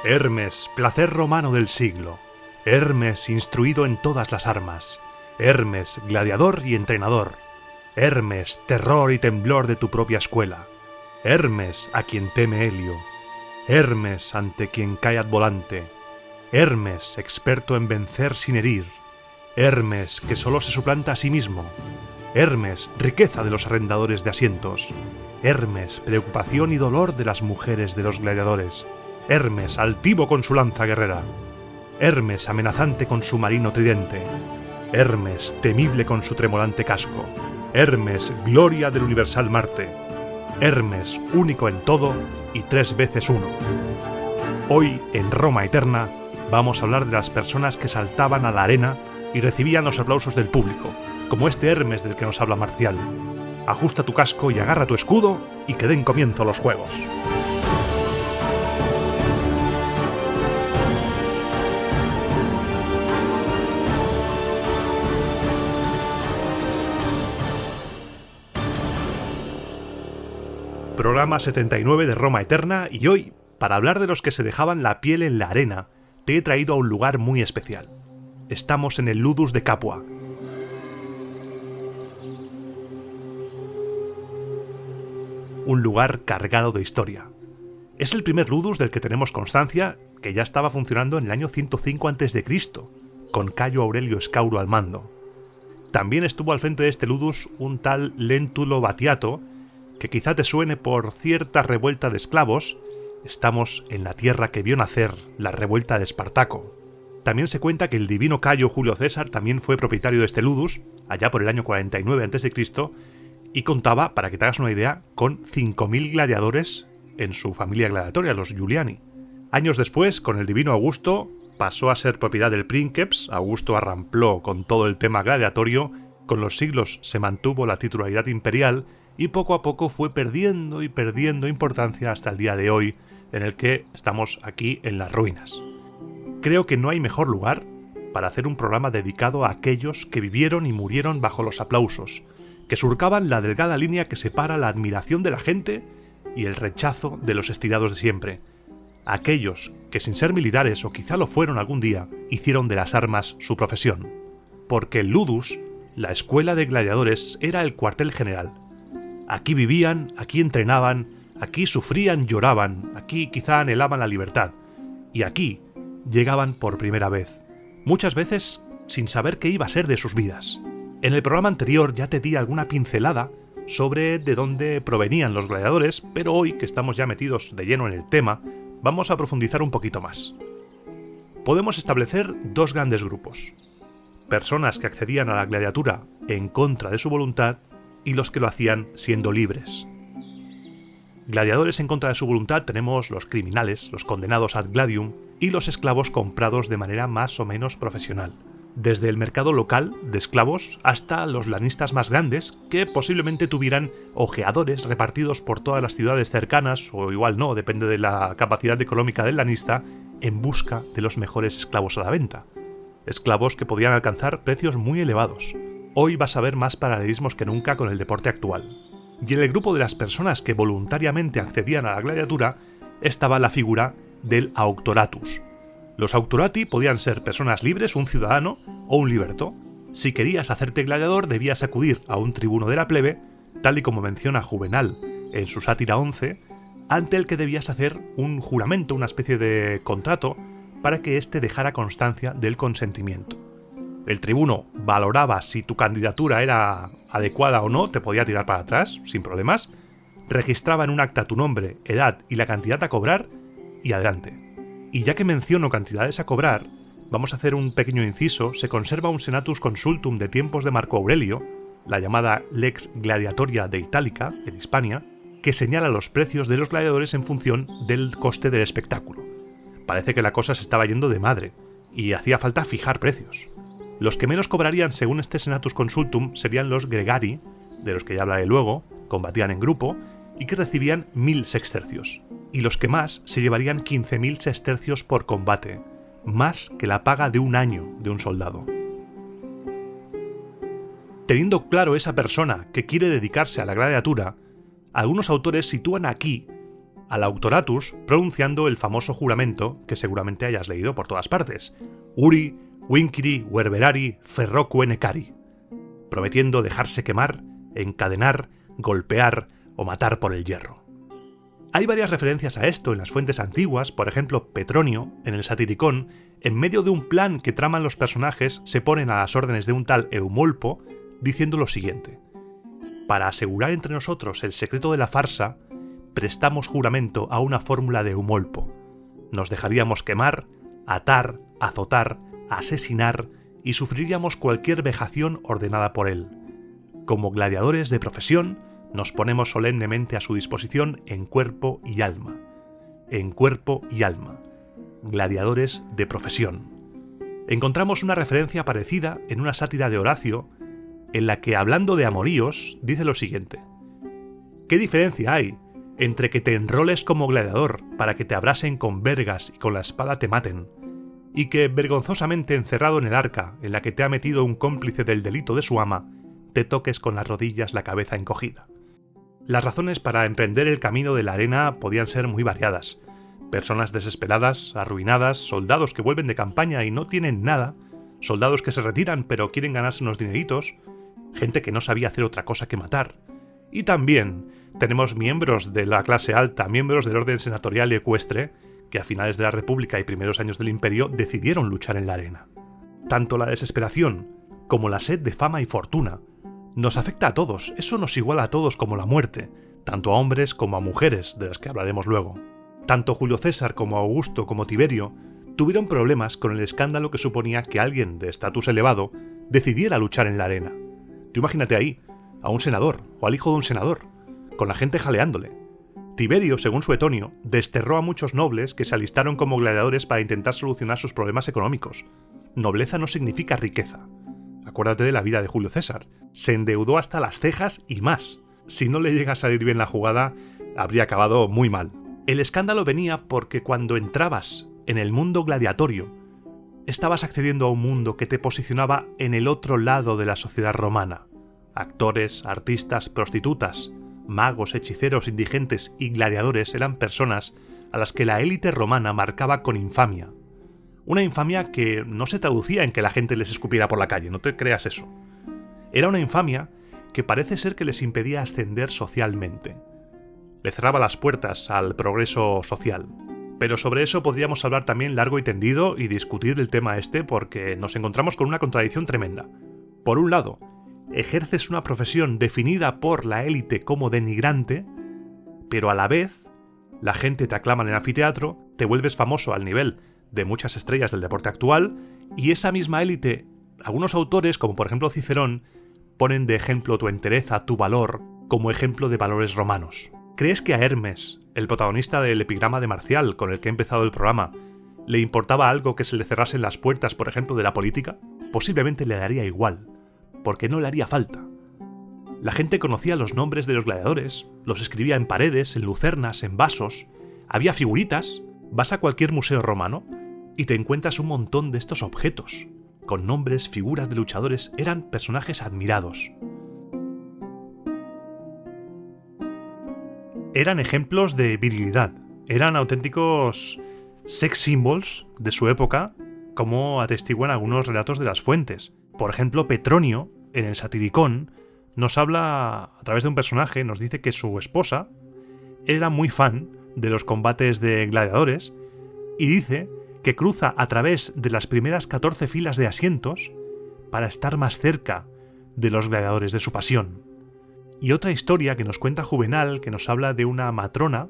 Hermes, placer romano del siglo. Hermes, instruido en todas las armas. Hermes, gladiador y entrenador. Hermes, terror y temblor de tu propia escuela. Hermes, a quien teme Helio. Hermes, ante quien cae ad volante. Hermes, experto en vencer sin herir. Hermes, que solo se suplanta a sí mismo. Hermes, riqueza de los arrendadores de asientos. Hermes, preocupación y dolor de las mujeres de los gladiadores. Hermes, altivo con su lanza guerrera. Hermes, amenazante con su marino tridente. Hermes, temible con su tremolante casco. Hermes, gloria del universal Marte. Hermes, único en todo y 3 veces uno. Hoy, en Roma Eterna, vamos a hablar de las personas que saltaban a la arena y recibían los aplausos del público, como este Hermes del que nos habla Marcial. Ajusta tu casco y agarra tu escudo y que den comienzo los juegos. Programa 79 de Roma Eterna, y hoy, para hablar de los que se dejaban la piel en la arena, te he traído a un lugar muy especial. Estamos en el Ludus de Capua. Un lugar cargado de historia. Es el primer Ludus del que tenemos constancia, que ya estaba funcionando en el año 105 a.C., con Cayo Aurelio Escauro al mando. También estuvo al frente de este Ludus un tal Lentulo Batiato, que quizá te suene por cierta revuelta de esclavos. Estamos en la tierra que vio nacer la revuelta de Espartaco. También se cuenta que el divino Cayo Julio César también fue propietario de este Ludus, allá por el año 49 a.C., y contaba, para que te hagas una idea, con 5.000 gladiadores en su familia gladiatoria, los Giuliani. Años después, con el divino Augusto, pasó a ser propiedad del Princeps. Augusto arrampló con todo el tema gladiatorio, con los siglos se mantuvo la titularidad imperial, y poco a poco fue perdiendo importancia hasta el día de hoy, en el que estamos aquí en las ruinas. Creo que no hay mejor lugar para hacer un programa dedicado a aquellos que vivieron y murieron bajo los aplausos, que surcaban la delgada línea que separa la admiración de la gente y el rechazo de los estirados de siempre. Aquellos que, sin ser militares, o quizá lo fueron algún día, hicieron de las armas su profesión. Porque el Ludus, la escuela de gladiadores, era el cuartel general. Aquí vivían, aquí entrenaban, aquí sufrían, lloraban, aquí quizá anhelaban la libertad. Y aquí llegaban por primera vez, muchas veces sin saber qué iba a ser de sus vidas. En el programa anterior ya te di alguna pincelada sobre de dónde provenían los gladiadores, pero hoy, que estamos ya metidos de lleno en el tema, vamos a profundizar un poquito más. Podemos establecer 2 grandes grupos: personas que accedían a la gladiatura en contra de su voluntad y los que lo hacían siendo libres. Gladiadores en contra de su voluntad tenemos los criminales, los condenados ad gladium, y los esclavos comprados de manera más o menos profesional. Desde el mercado local de esclavos hasta los lanistas más grandes, que posiblemente tuvieran ojeadores repartidos por todas las ciudades cercanas, o igual no, depende de la capacidad económica del lanista, en busca de los mejores esclavos a la venta. Esclavos que podían alcanzar precios muy elevados. Hoy vas a ver más paralelismos que nunca con el deporte actual. Y en el grupo de las personas que voluntariamente accedían a la gladiatura estaba la figura del auctoratus. Los auctorati podían ser personas libres, un ciudadano o un liberto. Si querías hacerte gladiador, debías acudir a un tribuno de la plebe, tal y como menciona Juvenal en su Sátira 11, ante el que debías hacer un juramento, una especie de contrato, para que éste dejara constancia del consentimiento. El tribuno valoraba si tu candidatura era adecuada o no, te podía tirar para atrás, sin problemas, registraba en un acta tu nombre, edad y la cantidad a cobrar, y adelante. Y ya que menciono cantidades a cobrar, vamos a hacer un pequeño inciso. Se conserva un Senatus Consultum de tiempos de Marco Aurelio, la llamada Lex Gladiatoria de Itálica, en Hispania, que señala los precios de los gladiadores en función del coste del espectáculo. Parece que la cosa se estaba yendo de madre, y hacía falta fijar precios. Los que menos cobrarían según este Senatus Consultum serían los Gregari, de los que ya hablaré luego, combatían en grupo, y que recibían 1.000 sextercios. Y los que más se llevarían 15.000 sestercios por combate, más que la paga de un año de un soldado. Teniendo claro esa persona que quiere dedicarse a la gladiatura, algunos autores sitúan aquí al auctoratus pronunciando el famoso juramento que seguramente hayas leído por todas partes: Uri, Winkiri, Werberari, Ferroque Necari, prometiendo dejarse quemar, encadenar, golpear o matar por el hierro. Hay varias referencias a esto en las fuentes antiguas. Por ejemplo, Petronio, en el Satiricón, en medio de un plan que traman los personajes, se ponen a las órdenes de un tal Eumolpo, diciendo lo siguiente: para asegurar entre nosotros el secreto de la farsa, prestamos juramento a una fórmula de Eumolpo. Nos dejaríamos quemar, atar, azotar, asesinar y sufriríamos cualquier vejación ordenada por él. Como gladiadores de profesión, nos ponemos solemnemente a su disposición en cuerpo y alma. En cuerpo y alma. Gladiadores de profesión. Encontramos una referencia parecida en una sátira de Horacio, en la que, hablando de amoríos, dice lo siguiente: ¿qué diferencia hay entre que te enroles como gladiador para que te abrasen con vergas y con la espada te maten, y que, vergonzosamente encerrado en el arca en la que te ha metido un cómplice del delito de su ama, te toques con las rodillas la cabeza encogida? Las razones para emprender el camino de la arena podían ser muy variadas. Personas desesperadas, arruinadas, soldados que vuelven de campaña y no tienen nada, soldados que se retiran pero quieren ganarse unos dineritos, gente que no sabía hacer otra cosa que matar. Y también tenemos miembros de la clase alta, miembros del orden senatorial y ecuestre, que a finales de la República y primeros años del Imperio decidieron luchar en la arena. Tanto la desesperación como la sed de fama y fortuna nos afecta a todos. Eso nos iguala a todos como la muerte, tanto a hombres como a mujeres, de las que hablaremos luego. Tanto Julio César como Augusto como Tiberio tuvieron problemas con el escándalo que suponía que alguien de estatus elevado decidiera luchar en la arena. Tú imagínate ahí, a un senador o al hijo de un senador, con la gente jaleándole. Tiberio, según Suetonio, desterró a muchos nobles que se alistaron como gladiadores para intentar solucionar sus problemas económicos. Nobleza no significa riqueza. Acuérdate de la vida de Julio César. Se endeudó hasta las cejas y más. Si no le llega a salir bien la jugada, habría acabado muy mal. El escándalo venía porque cuando entrabas en el mundo gladiatorio, estabas accediendo a un mundo que te posicionaba en el otro lado de la sociedad romana. Actores, artistas, prostitutas, magos, hechiceros, indigentes y gladiadores eran personas a las que la élite romana marcaba con infamia. Una infamia que no se traducía en que la gente les escupiera por la calle, no te creas eso. Era una infamia que parece ser que les impedía ascender socialmente. Le cerraba las puertas al progreso social. Pero sobre eso podríamos hablar también largo y tendido y discutir el tema este, porque nos encontramos con una contradicción tremenda. Por un lado, ejerces una profesión definida por la élite como denigrante, pero a la vez la gente te aclama en el anfiteatro, te vuelves famoso al nivel de muchas estrellas del deporte actual, y esa misma élite, algunos autores, como por ejemplo Cicerón, ponen de ejemplo tu entereza, tu valor, como ejemplo de valores romanos. ¿Crees que a Hermes, el protagonista del epigrama de Marcial con el que he empezado el programa, le importaba algo que se le cerrasen las puertas, por ejemplo, de la política? Posiblemente le daría igual, porque no le haría falta. La gente conocía los nombres de los gladiadores, los escribía en paredes, en lucernas, en vasos, había figuritas. Vas a cualquier museo romano y te encuentras un montón de estos objetos, con nombres, figuras de luchadores, eran personajes admirados. Eran ejemplos de virilidad, eran auténticos sex symbols de su época, como atestiguan algunos relatos de las fuentes. Por ejemplo, Petronio, en el Satiricón, nos habla a través de un personaje, nos dice que su esposa era muy fan de los combates de gladiadores y dice que cruza a través de las primeras 14 filas de asientos para estar más cerca de los gladiadores de su pasión. Y otra historia que nos cuenta Juvenal, que nos habla de una matrona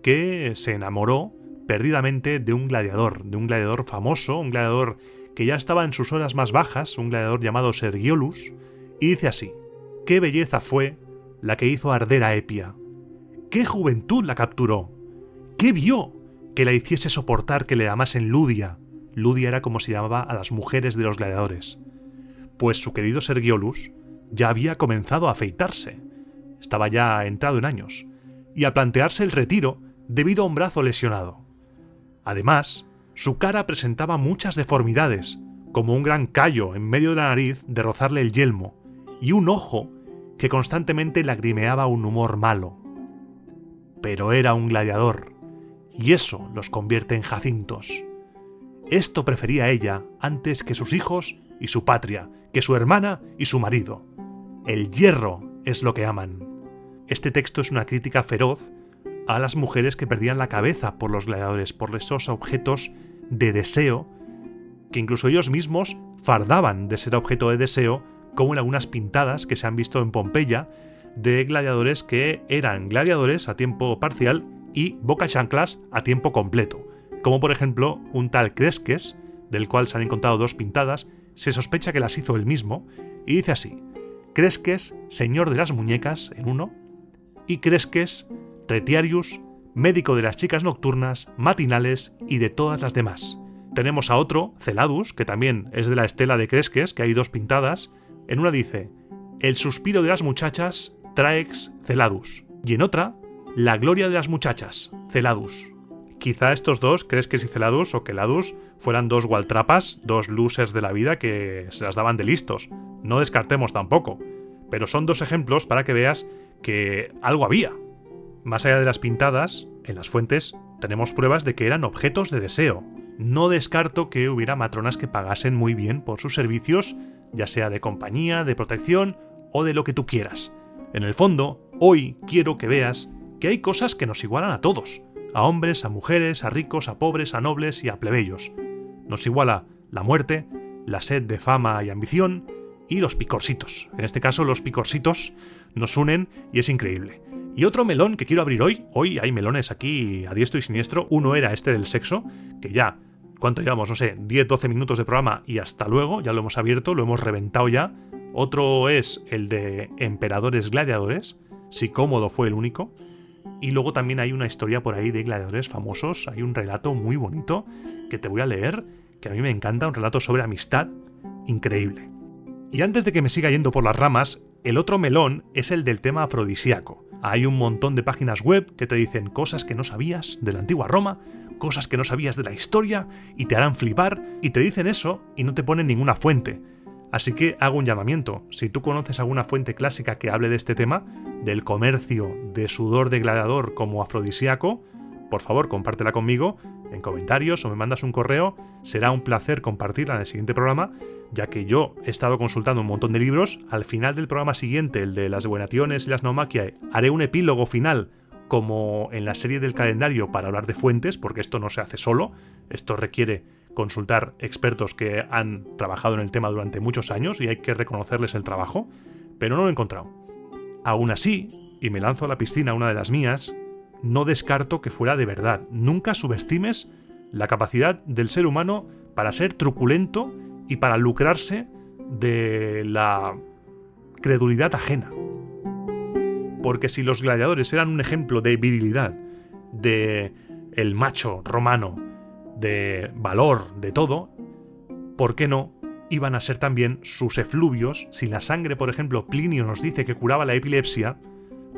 que se enamoró perdidamente de un gladiador famoso, un gladiador que ya estaba en sus horas más bajas, un gladiador llamado Sergiolus, y dice así: «Qué belleza fue la que hizo arder a Epia. ¡Qué juventud la capturó! ¿Qué vio que la hiciese soportar que le llamasen Ludia?» Ludia era como se llamaba a las mujeres de los gladiadores. Pues su querido Sergiolus ya había comenzado a afeitarse. Estaba ya entrado en años. Y al plantearse el retiro debido a un brazo lesionado. Además, su cara presentaba muchas deformidades, como un gran callo en medio de la nariz de rozarle el yelmo, y un ojo que constantemente lagrimeaba un humor malo. pero era un gladiador, y eso los convierte en jacintos. Esto prefería ella antes que sus hijos y su patria, que su hermana y su marido. El hierro es lo que aman. Este texto es una crítica feroz a las mujeres que perdían la cabeza por los gladiadores, por esos objetos de deseo, que incluso ellos mismos fardaban de ser objeto de deseo, como en algunas pintadas que se han visto en Pompeya, de gladiadores que eran gladiadores a tiempo parcial y bocachanclas a tiempo completo, como por ejemplo un tal Cresques, del cual se han encontrado 2 pintadas, se sospecha que las hizo él mismo, y dice así: Cresques, señor de las muñecas, en uno, y Cresques, retiarius, médico de las chicas nocturnas, matinales y de todas las demás. Tenemos a otro, Celadus, que también es de la estela de Cresques, que hay 2 pintadas. En una dice: el suspiro de las muchachas, traex Celadus, y en otra, la gloria de las muchachas, Celadus. Quizá estos dos, Cresques y Celadus o Queladus, fueran 2 gualtrapas, 2 losers de la vida que se las daban de listos. No descartemos tampoco, pero son 2 ejemplos para que veas que algo había. Más allá de las pintadas, en las fuentes tenemos pruebas de que eran objetos de deseo. No descarto que hubiera matronas que pagasen muy bien por sus servicios, ya sea de compañía, de protección o de lo que tú quieras. En el fondo, hoy quiero que veas que hay cosas que nos igualan a todos, a hombres, a mujeres, a ricos, a pobres, a nobles y a plebeyos. Nos iguala la muerte, la sed de fama y ambición y los picorcitos. En este caso, los picorcitos nos unen y es increíble. Y otro melón que quiero abrir hoy hay melones aquí a diestro y siniestro. Uno era este del sexo, que ya, ¿cuánto llevamos? No sé, 10-12 minutos de programa y hasta luego, ya lo hemos abierto, lo hemos reventado ya. Otro es el de emperadores gladiadores, si Cómodo fue el único. Y luego también hay una historia por ahí de gladiadores famosos, hay un relato muy bonito que te voy a leer, que a mí me encanta, un relato sobre amistad increíble. Y antes de que me siga yendo por las ramas, el otro melón es el del tema afrodisíaco. Hay un montón de páginas web que te dicen cosas que no sabías de la antigua Roma, cosas que no sabías de la historia, y te harán flipar, y te dicen eso y no te ponen ninguna fuente. Así que hago un llamamiento. Si tú conoces alguna fuente clásica que hable de este tema, del comercio de sudor de gladiador como afrodisíaco, por favor, compártela conmigo en comentarios o me mandas un correo. Será un placer compartirla en el siguiente programa, ya que yo he estado consultando un montón de libros. Al final del programa siguiente, el de las Buenationes y las Naumaquiae, haré un epílogo final como en la serie del calendario para hablar de fuentes, porque esto no se hace solo, esto requiere consultar expertos que han trabajado en el tema durante muchos años y hay que reconocerles el trabajo, pero no lo he encontrado. Aún así, y me lanzo a la piscina una de las mías, no descarto que fuera de verdad. Nunca subestimes la capacidad del ser humano para ser truculento y para lucrarse de la credulidad ajena. Porque si los gladiadores eran un ejemplo de virilidad, de el macho romano, de valor, de todo, ¿por qué no iban a ser también sus efluvios? Si la sangre, por ejemplo, Plinio nos dice que curaba la epilepsia,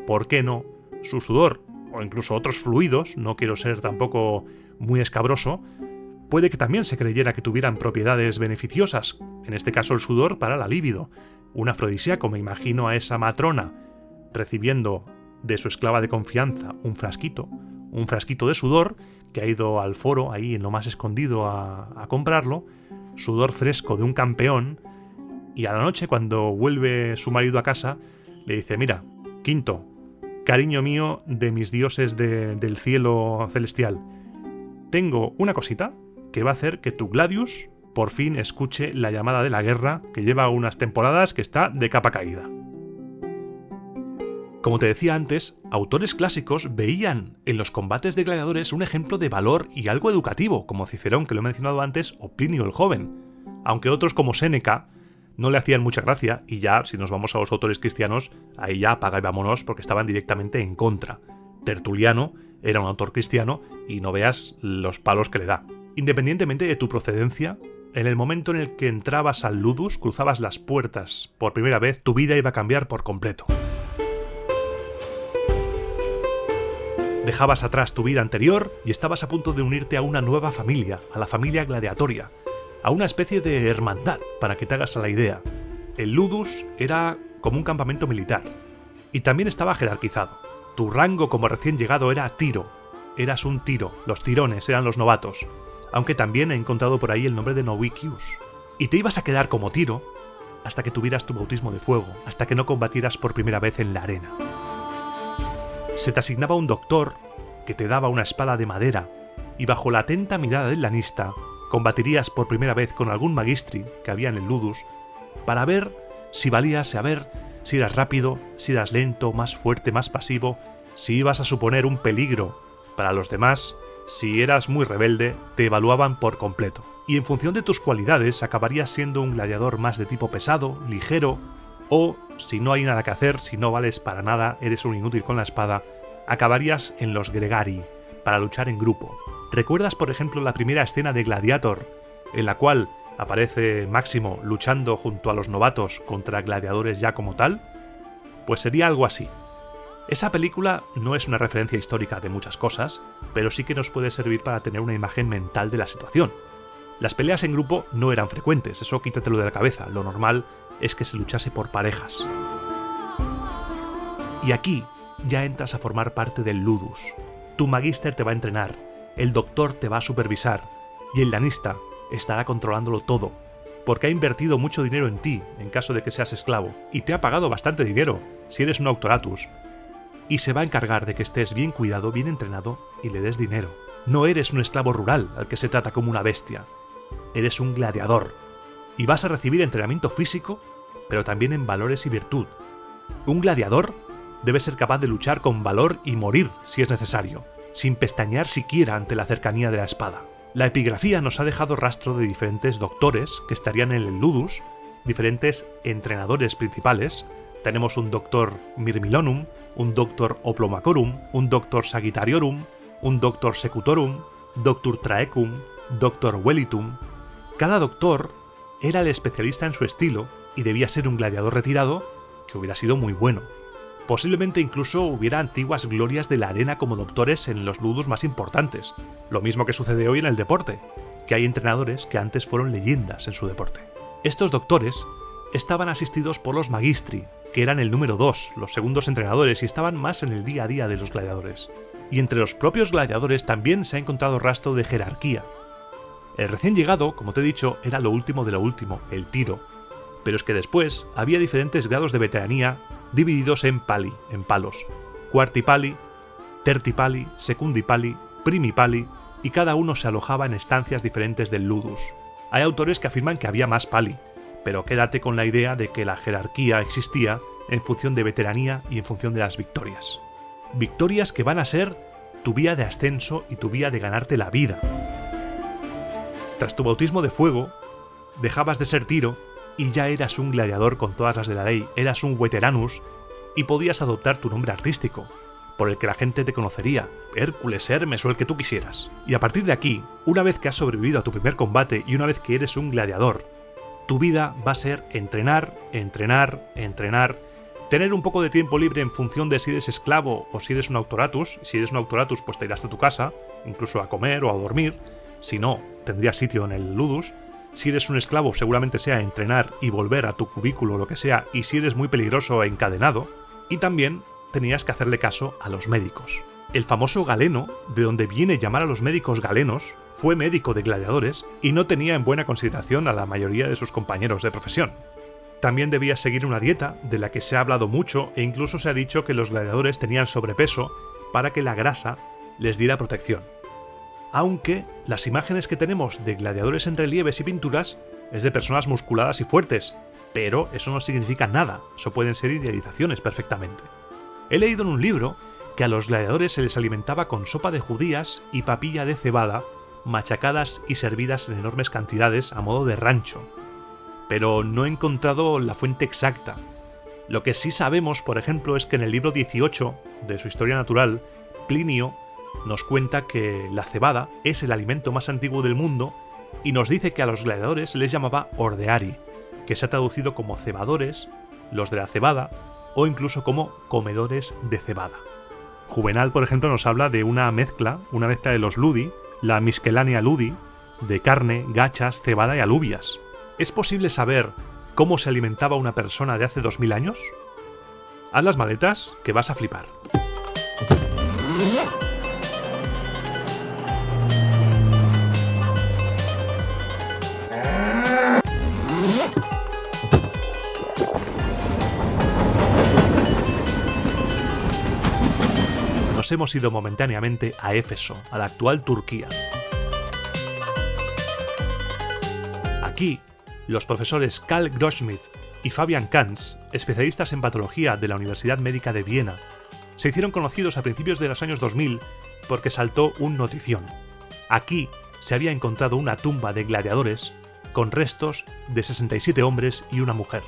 ¿por qué no su sudor, o incluso otros fluidos, no quiero ser tampoco muy escabroso, puede que también se creyera que tuvieran propiedades beneficiosas, en este caso el sudor para la libido? Un afrodisíaco, me imagino a esa matrona recibiendo de su esclava de confianza un frasquito de sudor, que ha ido al foro, ahí en lo más escondido, a comprarlo, sudor fresco de un campeón, y a la noche, cuando vuelve su marido a casa, le dice: mira, Quinto, cariño mío de mis dioses del cielo celestial, tengo una cosita que va a hacer que tu Gladius por fin escuche la llamada de la guerra, que lleva unas temporadas que está de capa caída. Como te decía antes, autores clásicos veían en los combates de gladiadores un ejemplo de valor y algo educativo, como Cicerón, que lo he mencionado antes, o Plinio el Joven, aunque otros como Séneca no le hacían mucha gracia, y ya, si nos vamos a los autores cristianos, ahí ya apaga y vámonos, porque estaban directamente en contra. Tertuliano era un autor cristiano y no veas los palos que le da. Independientemente de tu procedencia, en el momento en el que entrabas al ludus, cruzabas las puertas por primera vez, tu vida iba a cambiar por completo. Dejabas atrás tu vida anterior y estabas a punto de unirte a una nueva familia, a la familia gladiatoria, a una especie de hermandad, para que te hagas a la idea. El ludus era como un campamento militar y también estaba jerarquizado. Tu rango como recién llegado era tiro. Eras un tiro, los tirones eran los novatos, aunque también he encontrado por ahí el nombre de novicius. Y te ibas a quedar como tiro hasta que tuvieras tu bautismo de fuego, hasta que no combatieras por primera vez en la arena. Se te asignaba un doctor que te daba una espada de madera y bajo la atenta mirada del lanista combatirías por primera vez con algún magistri que había en el ludus para ver si valías, a ver si eras rápido, si eras lento, más fuerte, más pasivo, si ibas a suponer un peligro para los demás. Si eras muy rebelde, te evaluaban por completo. Y en función de tus cualidades acabarías siendo un gladiador más de tipo pesado, ligero, o, si no hay nada que hacer, si no vales para nada, eres un inútil con la espada, acabarías en los Gregari, para luchar en grupo. ¿Recuerdas, por ejemplo, la primera escena de Gladiator, en la cual aparece Máximo luchando junto a los novatos contra gladiadores ya como tal? Pues sería algo así. Esa película no es una referencia histórica de muchas cosas, pero sí que nos puede servir para tener una imagen mental de la situación. Las peleas en grupo no eran frecuentes, eso quítatelo de la cabeza, lo normal es que se luchase por parejas. Y aquí ya entras a formar parte del ludus. Tu magister te va a entrenar, el doctor te va a supervisar, y el lanista estará controlándolo todo, porque ha invertido mucho dinero en ti, en caso de que seas esclavo, y te ha pagado bastante dinero, si eres un auctoratus, y se va a encargar de que estés bien cuidado, bien entrenado y le des dinero. No eres un esclavo rural al que se trata como una bestia. Eres un gladiador. Y vas a recibir entrenamiento físico, pero también en valores y virtud. Un gladiador debe ser capaz de luchar con valor y morir si es necesario, sin pestañear siquiera ante la cercanía de la espada. La epigrafía nos ha dejado rastro de diferentes doctores que estarían en el ludus, diferentes entrenadores principales. Tenemos un doctor Mirmilonum, un doctor Oplomacorum, un doctor Sagittariorum, un doctor Secutorum, doctor Traecum, doctor Velitum. Cada doctor era el especialista en su estilo y debía ser un gladiador retirado que hubiera sido muy bueno. Posiblemente incluso hubiera antiguas glorias de la arena como doctores en los ludus más importantes, lo mismo que sucede hoy en el deporte, que hay entrenadores que antes fueron leyendas en su deporte. Estos doctores estaban asistidos por los magistri, que eran el número 2, los segundos entrenadores, y estaban más en el día a día de los gladiadores. Y entre los propios gladiadores también se ha encontrado rastro de jerarquía. El recién llegado, como te he dicho, era lo último de lo último, el tiro. Pero es que después había diferentes grados de veteranía divididos en pali, en palos. Quarti pali, terti pali, secundi pali, primi pali, y cada uno se alojaba en estancias diferentes del ludus. Hay autores que afirman que había más pali, pero quédate con la idea de que la jerarquía existía en función de veteranía y en función de las victorias. Victorias que van a ser tu vía de ascenso y tu vía de ganarte la vida. Tras tu bautismo de fuego, dejabas de ser tiro y ya eras un gladiador con todas las de la ley, eras un veteranus y podías adoptar tu nombre artístico, por el que la gente te conocería, Hércules, Hermes o el que tú quisieras. Y a partir de aquí, una vez que has sobrevivido a tu primer combate y una vez que eres un gladiador, tu vida va a ser entrenar, entrenar, entrenar, tener un poco de tiempo libre en función de si eres esclavo o si eres un auctoratus. Si eres un auctoratus, pues te irás a tu casa, incluso a comer o a dormir. Si no, tendrías sitio en el ludus. Si eres un esclavo, seguramente sea entrenar y volver a tu cubículo o lo que sea, y si eres muy peligroso, encadenado. Y también tenías que hacerle caso a los médicos. El famoso Galeno, de donde viene llamar a los médicos galenos, fue médico de gladiadores y no tenía en buena consideración a la mayoría de sus compañeros de profesión. También debía seguir una dieta de la que se ha hablado mucho e incluso se ha dicho que los gladiadores tenían sobrepeso para que la grasa les diera protección. Aunque las imágenes que tenemos de gladiadores en relieves y pinturas es de personas musculadas y fuertes, pero eso no significa nada, eso pueden ser idealizaciones perfectamente. He leído en un libro que a los gladiadores se les alimentaba con sopa de judías y papilla de cebada, machacadas y servidas en enormes cantidades a modo de rancho. Pero no he encontrado la fuente exacta. Lo que sí sabemos, por ejemplo, es que en el libro 18 de su Historia Natural, Plinio nos cuenta que la cebada es el alimento más antiguo del mundo y nos dice que a los gladiadores se les llamaba ordeari, que se ha traducido como cebadores, los de la cebada, o incluso como comedores de cebada. Juvenal, por ejemplo, nos habla de una mezcla de los ludi, la miscelánea ludi, de carne, gachas, cebada y alubias. ¿Es posible saber cómo se alimentaba una persona de hace 2000 años? Haz las maletas, que vas a flipar. Nos hemos ido momentáneamente a Éfeso, a la actual Turquía. Aquí, los profesores Karl Goldschmidt y Fabian Kantz, especialistas en patología de la Universidad Médica de Viena, se hicieron conocidos a principios de los años 2000 porque saltó un notición. Aquí se había encontrado una tumba de gladiadores con restos de 67 hombres y una mujer.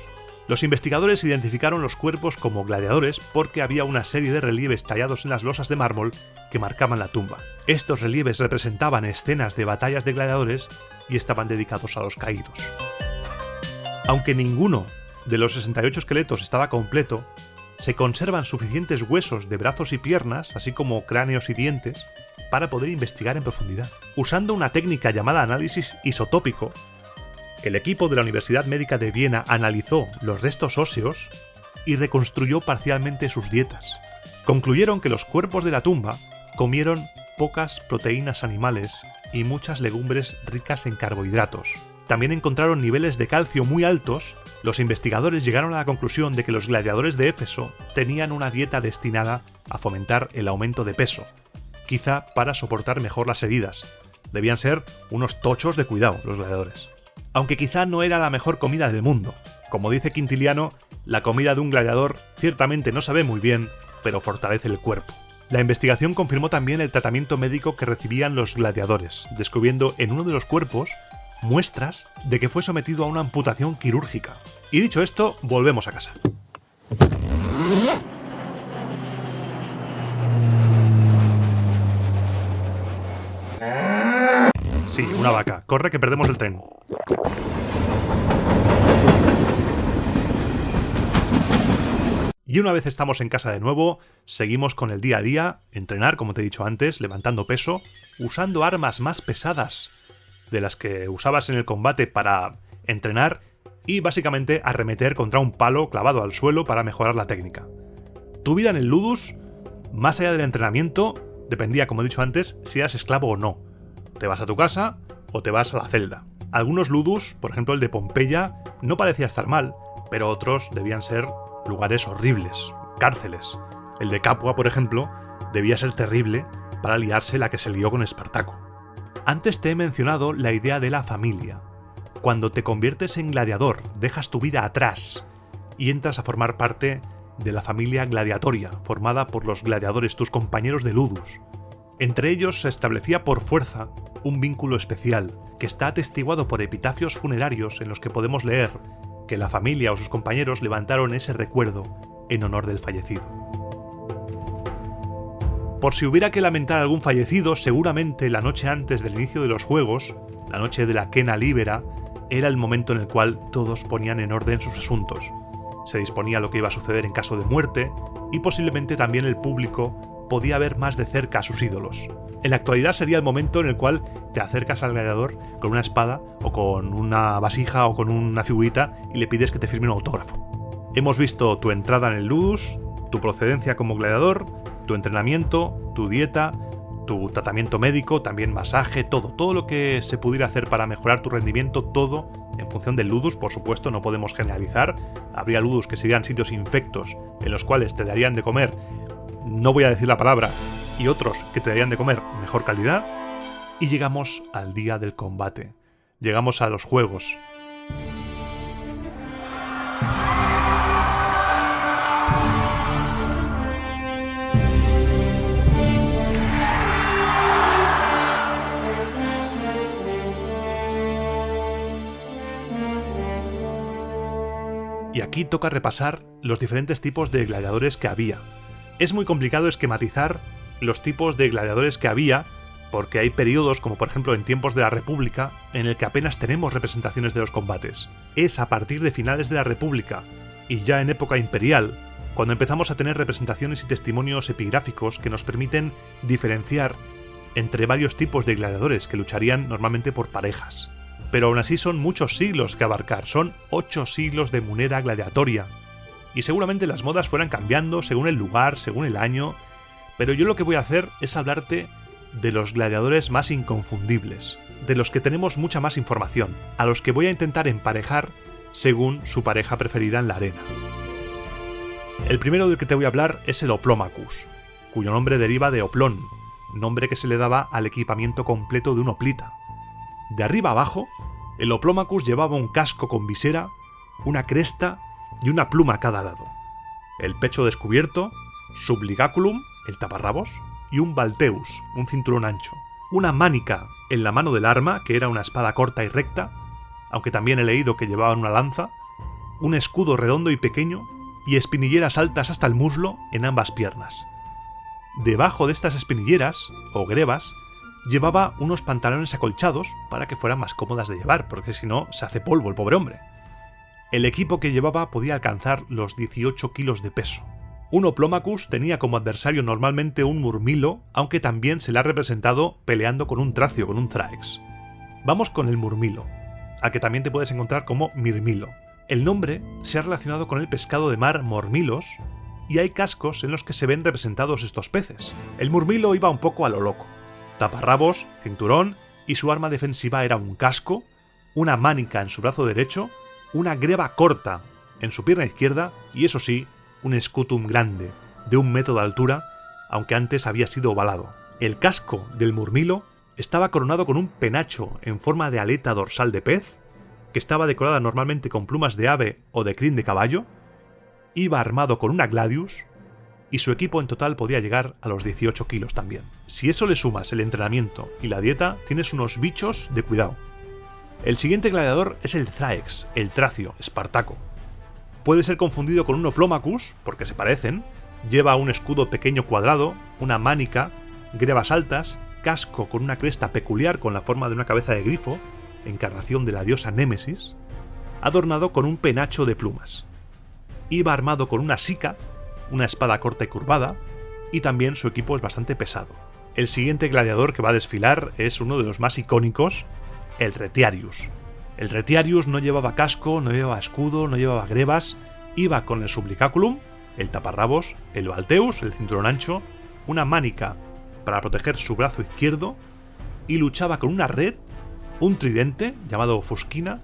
Los investigadores identificaron los cuerpos como gladiadores porque había una serie de relieves tallados en las losas de mármol que marcaban la tumba. Estos relieves representaban escenas de batallas de gladiadores y estaban dedicados a los caídos. Aunque ninguno de los 68 esqueletos estaba completo, se conservan suficientes huesos de brazos y piernas, así como cráneos y dientes, para poder investigar en profundidad. Usando una técnica llamada análisis isotópico, el equipo de la Universidad Médica de Viena analizó los restos óseos y reconstruyó parcialmente sus dietas. Concluyeron que los cuerpos de la tumba comieron pocas proteínas animales y muchas legumbres ricas en carbohidratos. También encontraron niveles de calcio muy altos. Los investigadores llegaron a la conclusión de que los gladiadores de Éfeso tenían una dieta destinada a fomentar el aumento de peso, quizá para soportar mejor las heridas. Debían ser unos tochos de cuidado los gladiadores. Aunque quizá no era la mejor comida del mundo. Como dice Quintiliano, la comida de un gladiador ciertamente no sabe muy bien, pero fortalece el cuerpo. La investigación confirmó también el tratamiento médico que recibían los gladiadores, descubriendo en uno de los cuerpos muestras de que fue sometido a una amputación quirúrgica. Y dicho esto, volvemos a casa. Sí, una vaca. Corre que perdemos el tren. Y una vez estamos en casa de nuevo, seguimos con el día a día, entrenar, como te he dicho antes, levantando peso, usando armas más pesadas de las que usabas en el combate para entrenar y básicamente arremeter contra un palo clavado al suelo para mejorar la técnica. Tu vida en el Ludus, más allá del entrenamiento, dependía, como he dicho antes, si eras esclavo o no. Te vas a tu casa o te vas a la celda. Algunos Ludus, por ejemplo el de Pompeya, no parecía estar mal, pero otros debían ser lugares horribles, cárceles. El de Capua, por ejemplo, debía ser terrible para liarse la que se lió con Espartaco. Antes te he mencionado la idea de la familia. Cuando te conviertes en gladiador, dejas tu vida atrás y entras a formar parte de la familia gladiatoria, formada por los gladiadores, tus compañeros de Ludus. Entre ellos se establecía por fuerza un vínculo especial, que está atestiguado por epitafios funerarios en los que podemos leer que la familia o sus compañeros levantaron ese recuerdo en honor del fallecido. Por si hubiera que lamentar a algún fallecido, seguramente la noche antes del inicio de los juegos, la noche de la Quena Libera, era el momento en el cual todos ponían en orden sus asuntos. Se disponía lo que iba a suceder en caso de muerte y posiblemente también el público podía ver más de cerca a sus ídolos. En la actualidad sería el momento en el cual te acercas al gladiador con una espada o con una vasija o con una figurita y le pides que te firme un autógrafo. Hemos visto tu entrada en el Ludus, tu procedencia como gladiador, tu entrenamiento, tu dieta, tu tratamiento médico, también masaje, todo lo que se pudiera hacer para mejorar tu rendimiento, todo en función del Ludus. Por supuesto, no podemos generalizar. Habría Ludus que serían sitios infectos en los cuales te darían de comer, no voy a decir la palabra, y otros que te darían de comer mejor calidad. Y llegamos al día del combate. Llegamos a los juegos. Y aquí toca repasar los diferentes tipos de gladiadores que había. Es muy complicado esquematizar los tipos de gladiadores que había, porque hay periodos, como por ejemplo en tiempos de la República, en el que apenas tenemos representaciones de los combates. Es a partir de finales de la República, y ya en época imperial, cuando empezamos a tener representaciones y testimonios epigráficos que nos permiten diferenciar entre varios tipos de gladiadores que lucharían normalmente por parejas. Pero aún así son muchos siglos que abarcar, son 8 siglos de munera gladiatoria. Y seguramente las modas fueran cambiando según el lugar, según el año, Pero yo lo que voy a hacer es hablarte de los gladiadores más inconfundibles, de los que tenemos mucha más información, a los que voy a intentar emparejar según su pareja preferida en la arena. El primero del que te voy a hablar es el Oplomachus, cuyo nombre deriva de Oplón, nombre que se le daba al equipamiento completo de un hoplita. De arriba abajo, el Oplomachus llevaba un casco con visera, una cresta y una pluma a cada lado, el pecho descubierto, subligaculum, el taparrabos, y un balteus, un cinturón ancho, una mánica en la mano del arma, que era una espada corta y recta, aunque también he leído que llevaban una lanza, un escudo redondo y pequeño, y espinilleras altas hasta el muslo en ambas piernas. Debajo de estas espinilleras, o grebas, llevaba unos pantalones acolchados para que fueran más cómodas de llevar, porque si no, se hace polvo el pobre hombre. El equipo que llevaba podía alcanzar los 18 kilos de peso. Un Oplomachus tenía como adversario normalmente un murmilo, aunque también se le ha representado peleando con un tracio, con un thrax. Vamos con el murmilo, al que también te puedes encontrar como mirmilo. El nombre se ha relacionado con el pescado de mar mormilos, y hay cascos en los que se ven representados estos peces. El murmilo iba un poco a lo loco. Taparrabos, cinturón, y su arma defensiva era un casco, una mánica en su brazo derecho, una greba corta en su pierna izquierda y, eso sí, un scutum grande, de 1 metro de altura, aunque antes había sido ovalado. El casco del murmilo estaba coronado con un penacho en forma de aleta dorsal de pez, que estaba decorada normalmente con plumas de ave o de crin de caballo, iba armado con una gladius, y su equipo en total podía llegar a los 18 kilos también. Si eso le sumas el entrenamiento y la dieta, tienes unos bichos de cuidado. El siguiente gladiador es el thrax, el tracio, Espartaco. Puede ser confundido con un Oplomachus, porque se parecen. Lleva un escudo pequeño cuadrado, una mánica, grebas altas, casco con una cresta peculiar con la forma de una cabeza de grifo, encarnación de la diosa Némesis, adornado con un penacho de plumas. Iba armado con una sica, una espada corta y curvada, y también su equipo es bastante pesado. El siguiente gladiador que va a desfilar es uno de los más icónicos, el Retiarius. El Retiarius no llevaba casco, no llevaba escudo, no llevaba grebas, iba con el subligaculum, el taparrabos, el balteus, el cinturón ancho, una mánica para proteger su brazo izquierdo, y luchaba con una red, un tridente llamado fusquina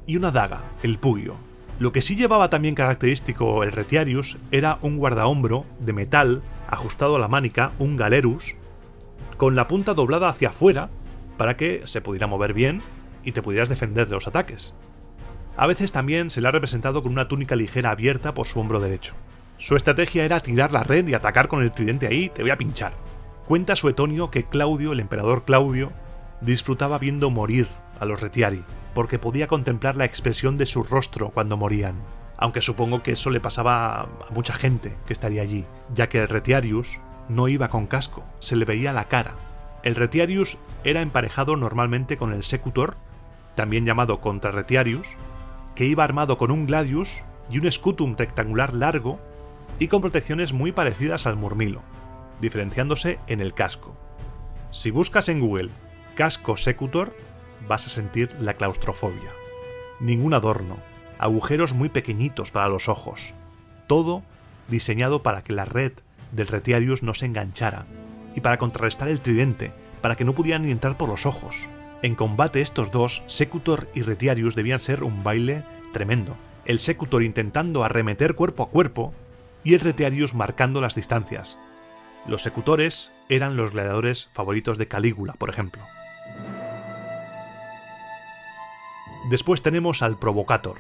y una daga, el pugio. Lo que sí llevaba también característico el Retiarius era un guardahombro de metal ajustado a la mánica, un galerus, con la punta doblada hacia afuera para que se pudiera mover bien y te pudieras defender de los ataques. A veces también se le ha representado con una túnica ligera abierta por su hombro derecho. Su estrategia era tirar la red y atacar con el tridente ahí, te voy a pinchar. Cuenta Suetonio que Claudio, el emperador Claudio, disfrutaba viendo morir a los Retiari, porque podía contemplar la expresión de su rostro cuando morían. Aunque supongo que eso le pasaba a mucha gente que estaría allí, ya que el Retiarius no iba con casco, se le veía la cara. El Retiarius era emparejado normalmente con el Secutor, también llamado Contra Retiarius, que iba armado con un gladius y un scutum rectangular largo y con protecciones muy parecidas al murmilo, diferenciándose en el casco. Si buscas en Google casco Secutor, vas a sentir la claustrofobia. Ningún adorno, agujeros muy pequeñitos para los ojos, todo diseñado para que la red del Retiarius no se enganchara y para contrarrestar el tridente, para que no pudieran ni entrar por los ojos. En combate estos dos, Secutor y Retiarius, debían ser un baile tremendo. El Secutor intentando arremeter cuerpo a cuerpo y el Retiarius marcando las distancias. Los Secutores eran los gladiadores favoritos de Calígula, por ejemplo. Después tenemos al Provocator.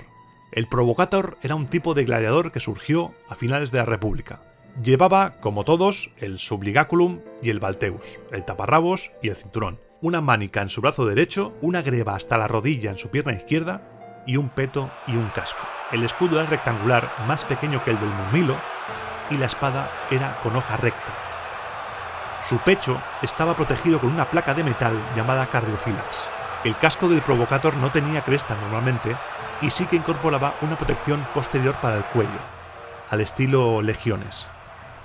El Provocator era un tipo de gladiador que surgió a finales de la República. Llevaba, como todos, el subligaculum y el balteus, el taparrabos y el cinturón, una mánica en su brazo derecho, una greba hasta la rodilla en su pierna izquierda y un peto y un casco. El escudo era rectangular, más pequeño que el del murmilo, y la espada era con hoja recta. Su pecho estaba protegido con una placa de metal llamada cardiofílax. El casco del Provocator no tenía cresta normalmente y sí que incorporaba una protección posterior para el cuello, al estilo legiones.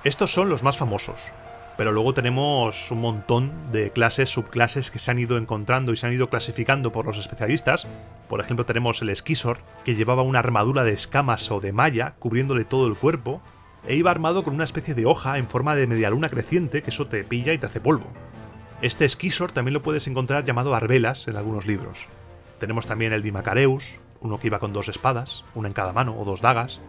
Estos son los más famosos, pero luego tenemos un montón de clases, subclases que se han ido encontrando y se han ido clasificando por los especialistas. Por ejemplo, tenemos el Esquisor, que llevaba una armadura de escamas o de malla cubriéndole todo el cuerpo. e iba armado con una especie de hoja en forma de medialuna creciente, que eso te pilla y te hace polvo. Este esquisor también lo puedes encontrar llamado arbelas en algunos libros. Tenemos también el Dimacareus, uno que iba con 2 espadas, una en cada mano o 2 dagas,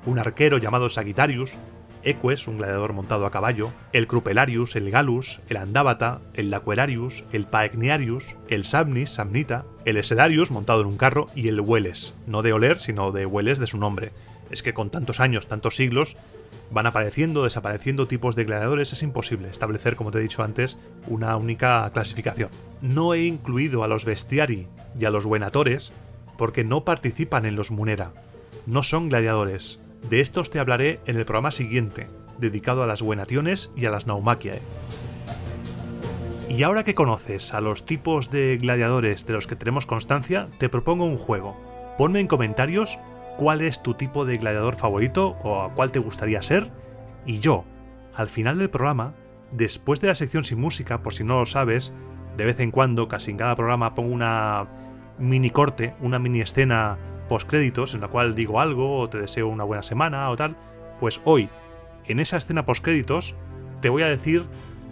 un arquero llamado Sagittarius, Eques, un gladiador montado a caballo, el Crupelarius, el Gallus, el Andábata, el Laquerarius, el Paecniarius, el Samnis, Samnita, el Esedarius montado en un carro y el Hueles, no de oler sino de Hueles de su nombre. Es que con tantos años, tantos siglos, van apareciendo, desapareciendo tipos de gladiadores, es imposible establecer, como te he dicho antes, una única clasificación. No he incluido a los Bestiari y a los Venatores porque no participan en los Munera, no son gladiadores. De estos te hablaré en el programa siguiente, dedicado a las Venationes y a las Naumachiae. Y ahora que conoces a los tipos de gladiadores de los que tenemos constancia, te propongo un juego. Ponme en comentarios cuál es tu tipo de gladiador favorito o a cuál te gustaría ser, y yo, al final del programa, después de la sección sin música, por si no lo sabes, de vez en cuando, casi en cada programa, pongo una mini corte, una mini escena postcréditos en la cual digo algo o te deseo una buena semana o tal. Pues hoy, en esa escena postcréditos, te voy a decir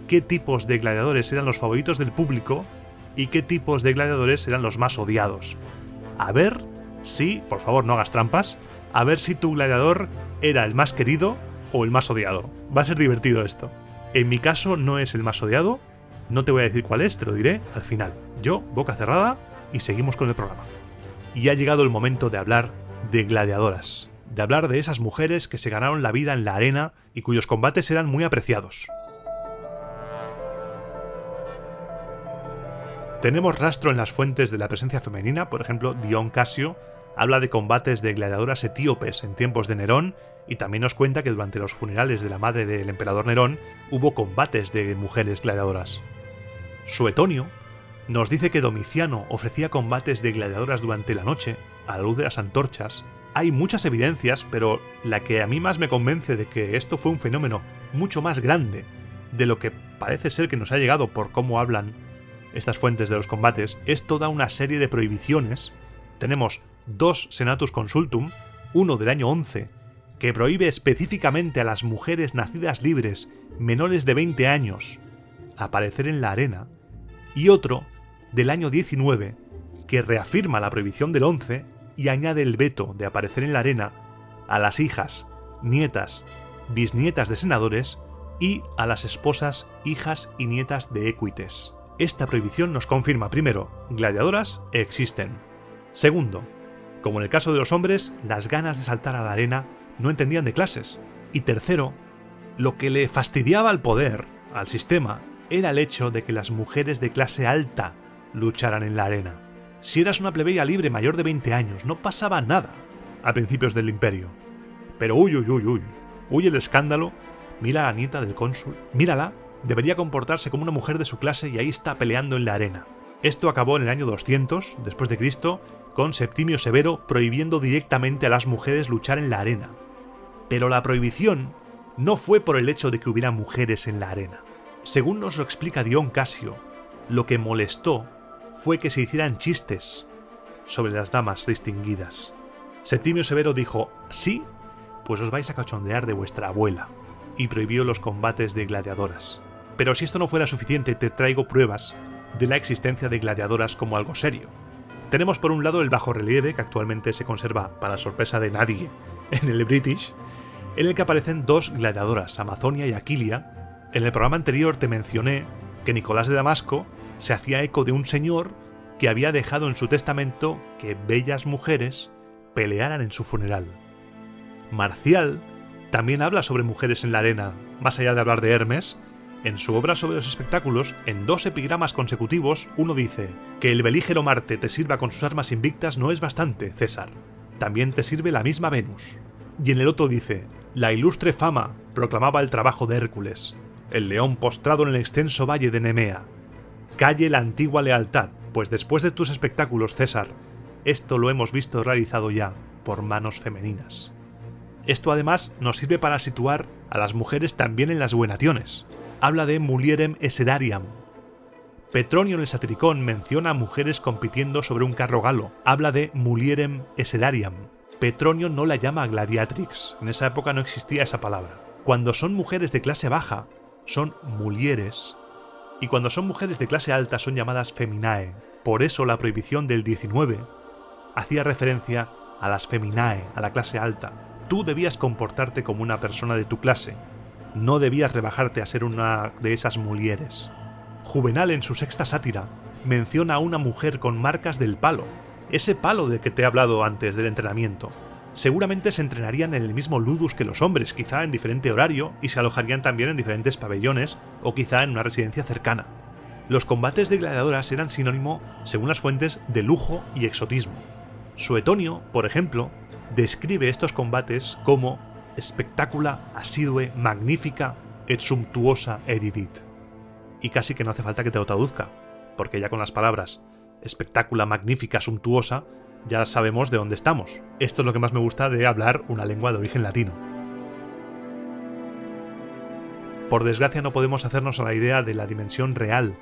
qué tipos de gladiadores eran los favoritos del público y qué tipos de gladiadores eran los más odiados. A ver si, por favor no hagas trampas, a ver si tu gladiador era el más querido o el más odiado. Va a ser divertido esto. En mi caso no es el más odiado, no te voy a decir cuál es, te lo diré al final. Yo, boca cerrada, y seguimos con el programa. Y ha llegado el momento de hablar de gladiadoras, de hablar de esas mujeres que se ganaron la vida en la arena y cuyos combates eran muy apreciados. Tenemos rastro en las fuentes de la presencia femenina, por ejemplo, Dion Casio habla de combates de gladiadoras etíopes en tiempos de Nerón y también nos cuenta que durante los funerales de la madre del emperador Nerón hubo combates de mujeres gladiadoras. Suetonio nos dice que Domiciano ofrecía combates de gladiadoras durante la noche, a la luz de las antorchas. Hay muchas evidencias, pero la que a mí más me convence de que esto fue un fenómeno mucho más grande de lo que parece ser que nos ha llegado por cómo hablan estas fuentes de los combates, es toda una serie de prohibiciones. Tenemos 2 Senatus Consultum, uno del año 11, que prohíbe específicamente a las mujeres nacidas libres menores de 20 años aparecer en la arena, y otro del año 19, que reafirma la prohibición del 11 y añade el veto de aparecer en la arena a las hijas, nietas, bisnietas de senadores y a las esposas, hijas y nietas de equites. Esta prohibición nos confirma, primero, gladiadoras existen. Segundo, como en el caso de los hombres, las ganas de saltar a la arena no entendían de clases. Y tercero, lo que le fastidiaba al poder, al sistema, era el hecho de que las mujeres de clase alta lucharan en la arena. Si eras una plebeya libre mayor de 20 años, no pasaba nada a principios del imperio. Pero uy el escándalo. Mira a la nieta del cónsul, mírala, debería comportarse como una mujer de su clase y ahí está peleando en la arena. Esto acabó en el año 200 después de Cristo con Septimio Severo prohibiendo directamente a las mujeres luchar en la arena. Pero la prohibición no fue por el hecho de que hubiera mujeres en la arena. Según nos lo explica Dion Casio, lo que molestó fue que se hicieran chistes sobre las damas distinguidas. Septimio Severo dijo, sí, pues os vais a cachondear de vuestra abuela, y prohibió los combates de gladiadoras. Pero si esto no fuera suficiente, te traigo pruebas de la existencia de gladiadoras como algo serio. Tenemos por un lado el bajorrelieve, que actualmente se conserva, para sorpresa de nadie, en el British, en el que aparecen 2 gladiadoras, Amazonia y Aquilia. En el programa anterior te mencioné que Nicolás de Damasco se hacía eco de un señor que había dejado en su testamento que bellas mujeres pelearan en su funeral. Marcial también habla sobre mujeres en la arena, más allá de hablar de Hermes. En su obra sobre los espectáculos, en 2 epigramas consecutivos, uno dice: que el belígero Marte te sirva con sus armas invictas no es bastante, César. También te sirve la misma Venus. Y en el otro dice: la ilustre fama proclamaba el trabajo de Hércules, el león postrado en el extenso valle de Nemea. Calle la antigua lealtad, pues después de tus espectáculos, César, esto lo hemos visto realizado ya por manos femeninas. Esto además nos sirve para situar a las mujeres también en las Venationes. Habla de mulierem esedariam. Petronio en el Satiricón menciona a mujeres compitiendo sobre un carro galo. Habla de mulierem esedariam. Petronio no la llama gladiatrix, en esa época no existía esa palabra. Cuando son mujeres de clase baja, son mulieres, y cuando son mujeres de clase alta son llamadas feminae. Por eso la prohibición del 19 hacía referencia a las feminae, a la clase alta. Tú debías comportarte como una persona de tu clase, no debías rebajarte a ser una de esas mulieres. Juvenal, en su sexta sátira, menciona a una mujer con marcas del palo, ese palo del que te he hablado antes del entrenamiento. Seguramente se entrenarían en el mismo ludus que los hombres, quizá en diferente horario, y se alojarían también en diferentes pabellones, o quizá en una residencia cercana. Los combates de gladiadoras eran sinónimo, según las fuentes, de lujo y exotismo. Suetonio, por ejemplo, describe estos combates como spectacula assidue magnifica et sumptuosa edidit. Y casi que no hace falta que te lo traduzca, porque ya con las palabras spectacula magnifica sumptuosa ya sabemos de dónde estamos. Esto es lo que más me gusta de hablar una lengua de origen latino. Por desgracia no podemos hacernos a la idea de la dimensión real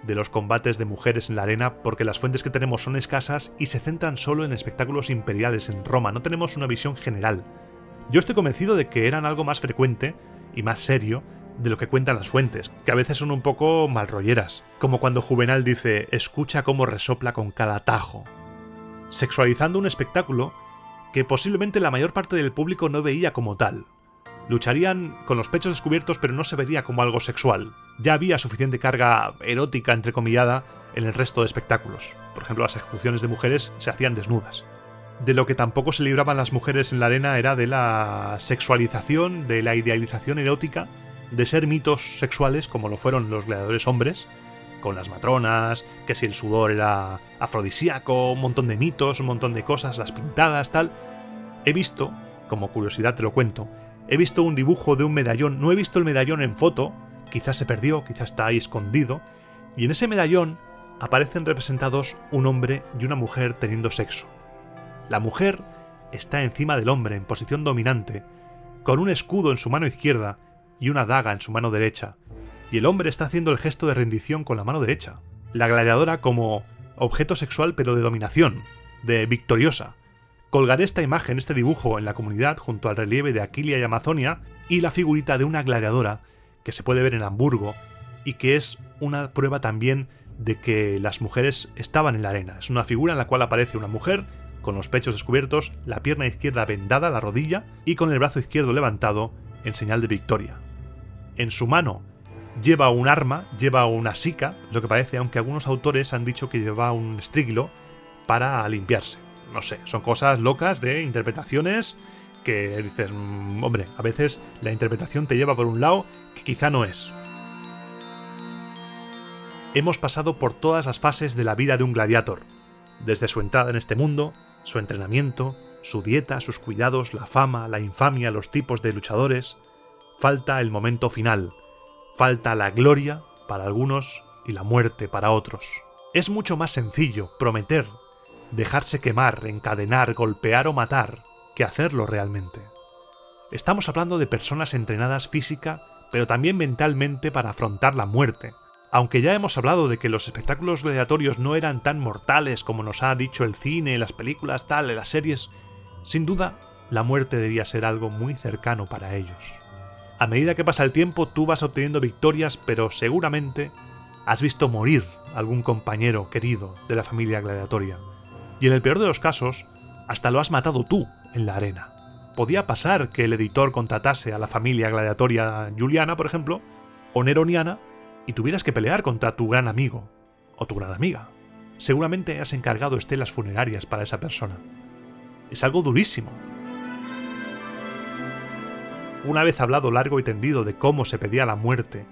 de los combates de mujeres en la arena porque las fuentes que tenemos son escasas y se centran solo en espectáculos imperiales en Roma, no tenemos una visión general. Yo estoy convencido de que eran algo más frecuente y más serio de lo que cuentan las fuentes, que a veces son un poco malrolleras, como cuando Juvenal dice «escucha cómo resopla con cada tajo», sexualizando un espectáculo que posiblemente la mayor parte del público no veía como tal. Lucharían con los pechos descubiertos pero no se vería como algo sexual. Ya había suficiente carga erótica entrecomillada en el resto de espectáculos. Por ejemplo, las ejecuciones de mujeres se hacían desnudas. De lo que tampoco se libraban las mujeres en la arena era de la sexualización, de la idealización erótica, de ser mitos sexuales como lo fueron los gladiadores hombres, con las matronas, que si el sudor era afrodisíaco, un montón de mitos, un montón de cosas, las pintadas, tal. He visto, como curiosidad te lo cuento, he visto un dibujo de un medallón, no he visto el medallón en foto, quizás se perdió, quizás está ahí escondido, y en ese medallón aparecen representados un hombre y una mujer teniendo sexo. La mujer está encima del hombre en posición dominante, con un escudo en su mano izquierda y una daga en su mano derecha, y el hombre está haciendo el gesto de rendición con la mano derecha. La gladiadora como objeto sexual pero de dominación, de victoriosa. Colgaré esta imagen, este dibujo en la comunidad junto al relieve de Aquilia y Amazonia y la figurita de una gladiadora que se puede ver en Hamburgo y que es una prueba también de que las mujeres estaban en la arena. Es una figura en la cual aparece una mujer con los pechos descubiertos, la pierna izquierda vendada a la rodilla y con el brazo izquierdo levantado en señal de victoria. En su mano lleva un arma, lleva una sica, lo que parece, aunque algunos autores han dicho que lleva un estrígulo para limpiarse. No sé, son cosas locas de interpretaciones que dices, hombre, a veces la interpretación te lleva por un lado que quizá no es. Hemos pasado por todas las fases de la vida de un gladiator, desde su entrada en este mundo, su entrenamiento, su dieta, sus cuidados, la fama, la infamia, los tipos de luchadores. Falta el momento final, falta la gloria para algunos y la muerte para otros. Es mucho más sencillo prometer, dejarse quemar, encadenar, golpear o matar, que hacerlo realmente. Estamos hablando de personas entrenadas física, pero también mentalmente para afrontar la muerte. Aunque ya hemos hablado de que los espectáculos gladiatorios no eran tan mortales como nos ha dicho el cine, las películas, tal, las series, sin duda, la muerte debía ser algo muy cercano para ellos. A medida que pasa el tiempo, tú vas obteniendo victorias, pero seguramente has visto morir algún compañero querido de la familia gladiatoria. Y en el peor de los casos, hasta lo has matado tú en la arena. Podía pasar que el editor contratase a la familia gladiatoria Juliana, por ejemplo, o Neroniana, y tuvieras que pelear contra tu gran amigo o tu gran amiga. Seguramente has encargado estelas funerarias para esa persona. Es algo durísimo. Una vez hablado largo y tendido de cómo se pedía la muerte,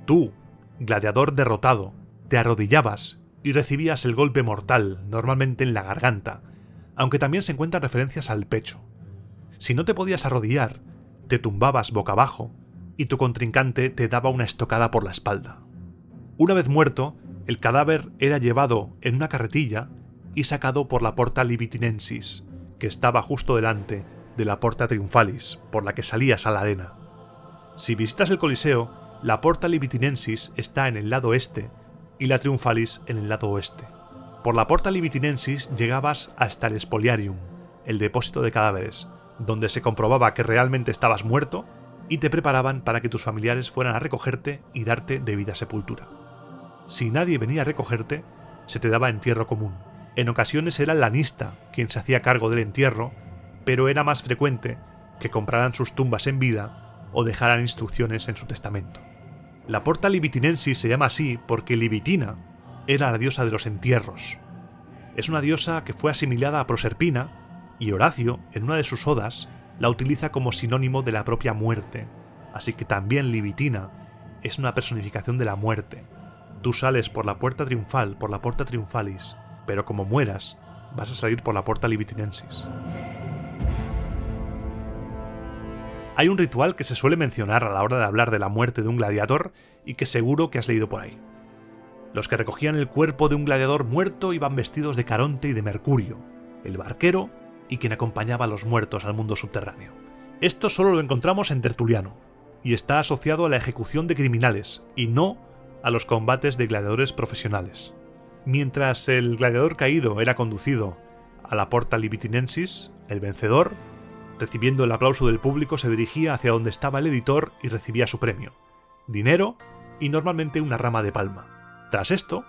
tú, gladiador derrotado, te arrodillabas y recibías el golpe mortal, normalmente en la garganta, aunque también se encuentran referencias al pecho. Si no te podías arrodillar, te tumbabas boca abajo y tu contrincante te daba una estocada por la espalda. Una vez muerto, el cadáver era llevado en una carretilla y sacado por la Porta Libitinensis, que estaba justo delante de la Porta Triumphalis, por la que salías a la arena. Si visitas el Coliseo, la Porta Libitinensis está en el lado este y la Triumphalis en el lado oeste. Por la Porta Libitinensis llegabas hasta el Spoliarium, el depósito de cadáveres, donde se comprobaba que realmente estabas muerto y te preparaban para que tus familiares fueran a recogerte y darte debida sepultura. Si nadie venía a recogerte, se te daba entierro común. En ocasiones era el lanista quien se hacía cargo del entierro, pero era más frecuente que compraran sus tumbas en vida o dejaran instrucciones en su testamento. La Porta Libitinensis se llama así porque Libitina era la diosa de los entierros. Es una diosa que fue asimilada a Proserpina y Horacio, en una de sus odas, la utiliza como sinónimo de la propia muerte, así que también Libitina es una personificación de la muerte. Tú sales por la puerta triunfal, por la Porta Triunfalis, pero como mueras, vas a salir por la Porta Libitinensis. Hay un ritual que se suele mencionar a la hora de hablar de la muerte de un gladiador y que seguro que has leído por ahí. Los que recogían el cuerpo de un gladiador muerto iban vestidos de Caronte y de Mercurio, el barquero y quien acompañaba a los muertos al mundo subterráneo. Esto solo lo encontramos en Tertuliano, y está asociado a la ejecución de criminales, y no a los combates de gladiadores profesionales. Mientras el gladiador caído era conducido a la Porta Libitinensis, el vencedor, recibiendo el aplauso del público, se dirigía hacia donde estaba el editor y recibía su premio, dinero y normalmente una rama de palma. Tras esto,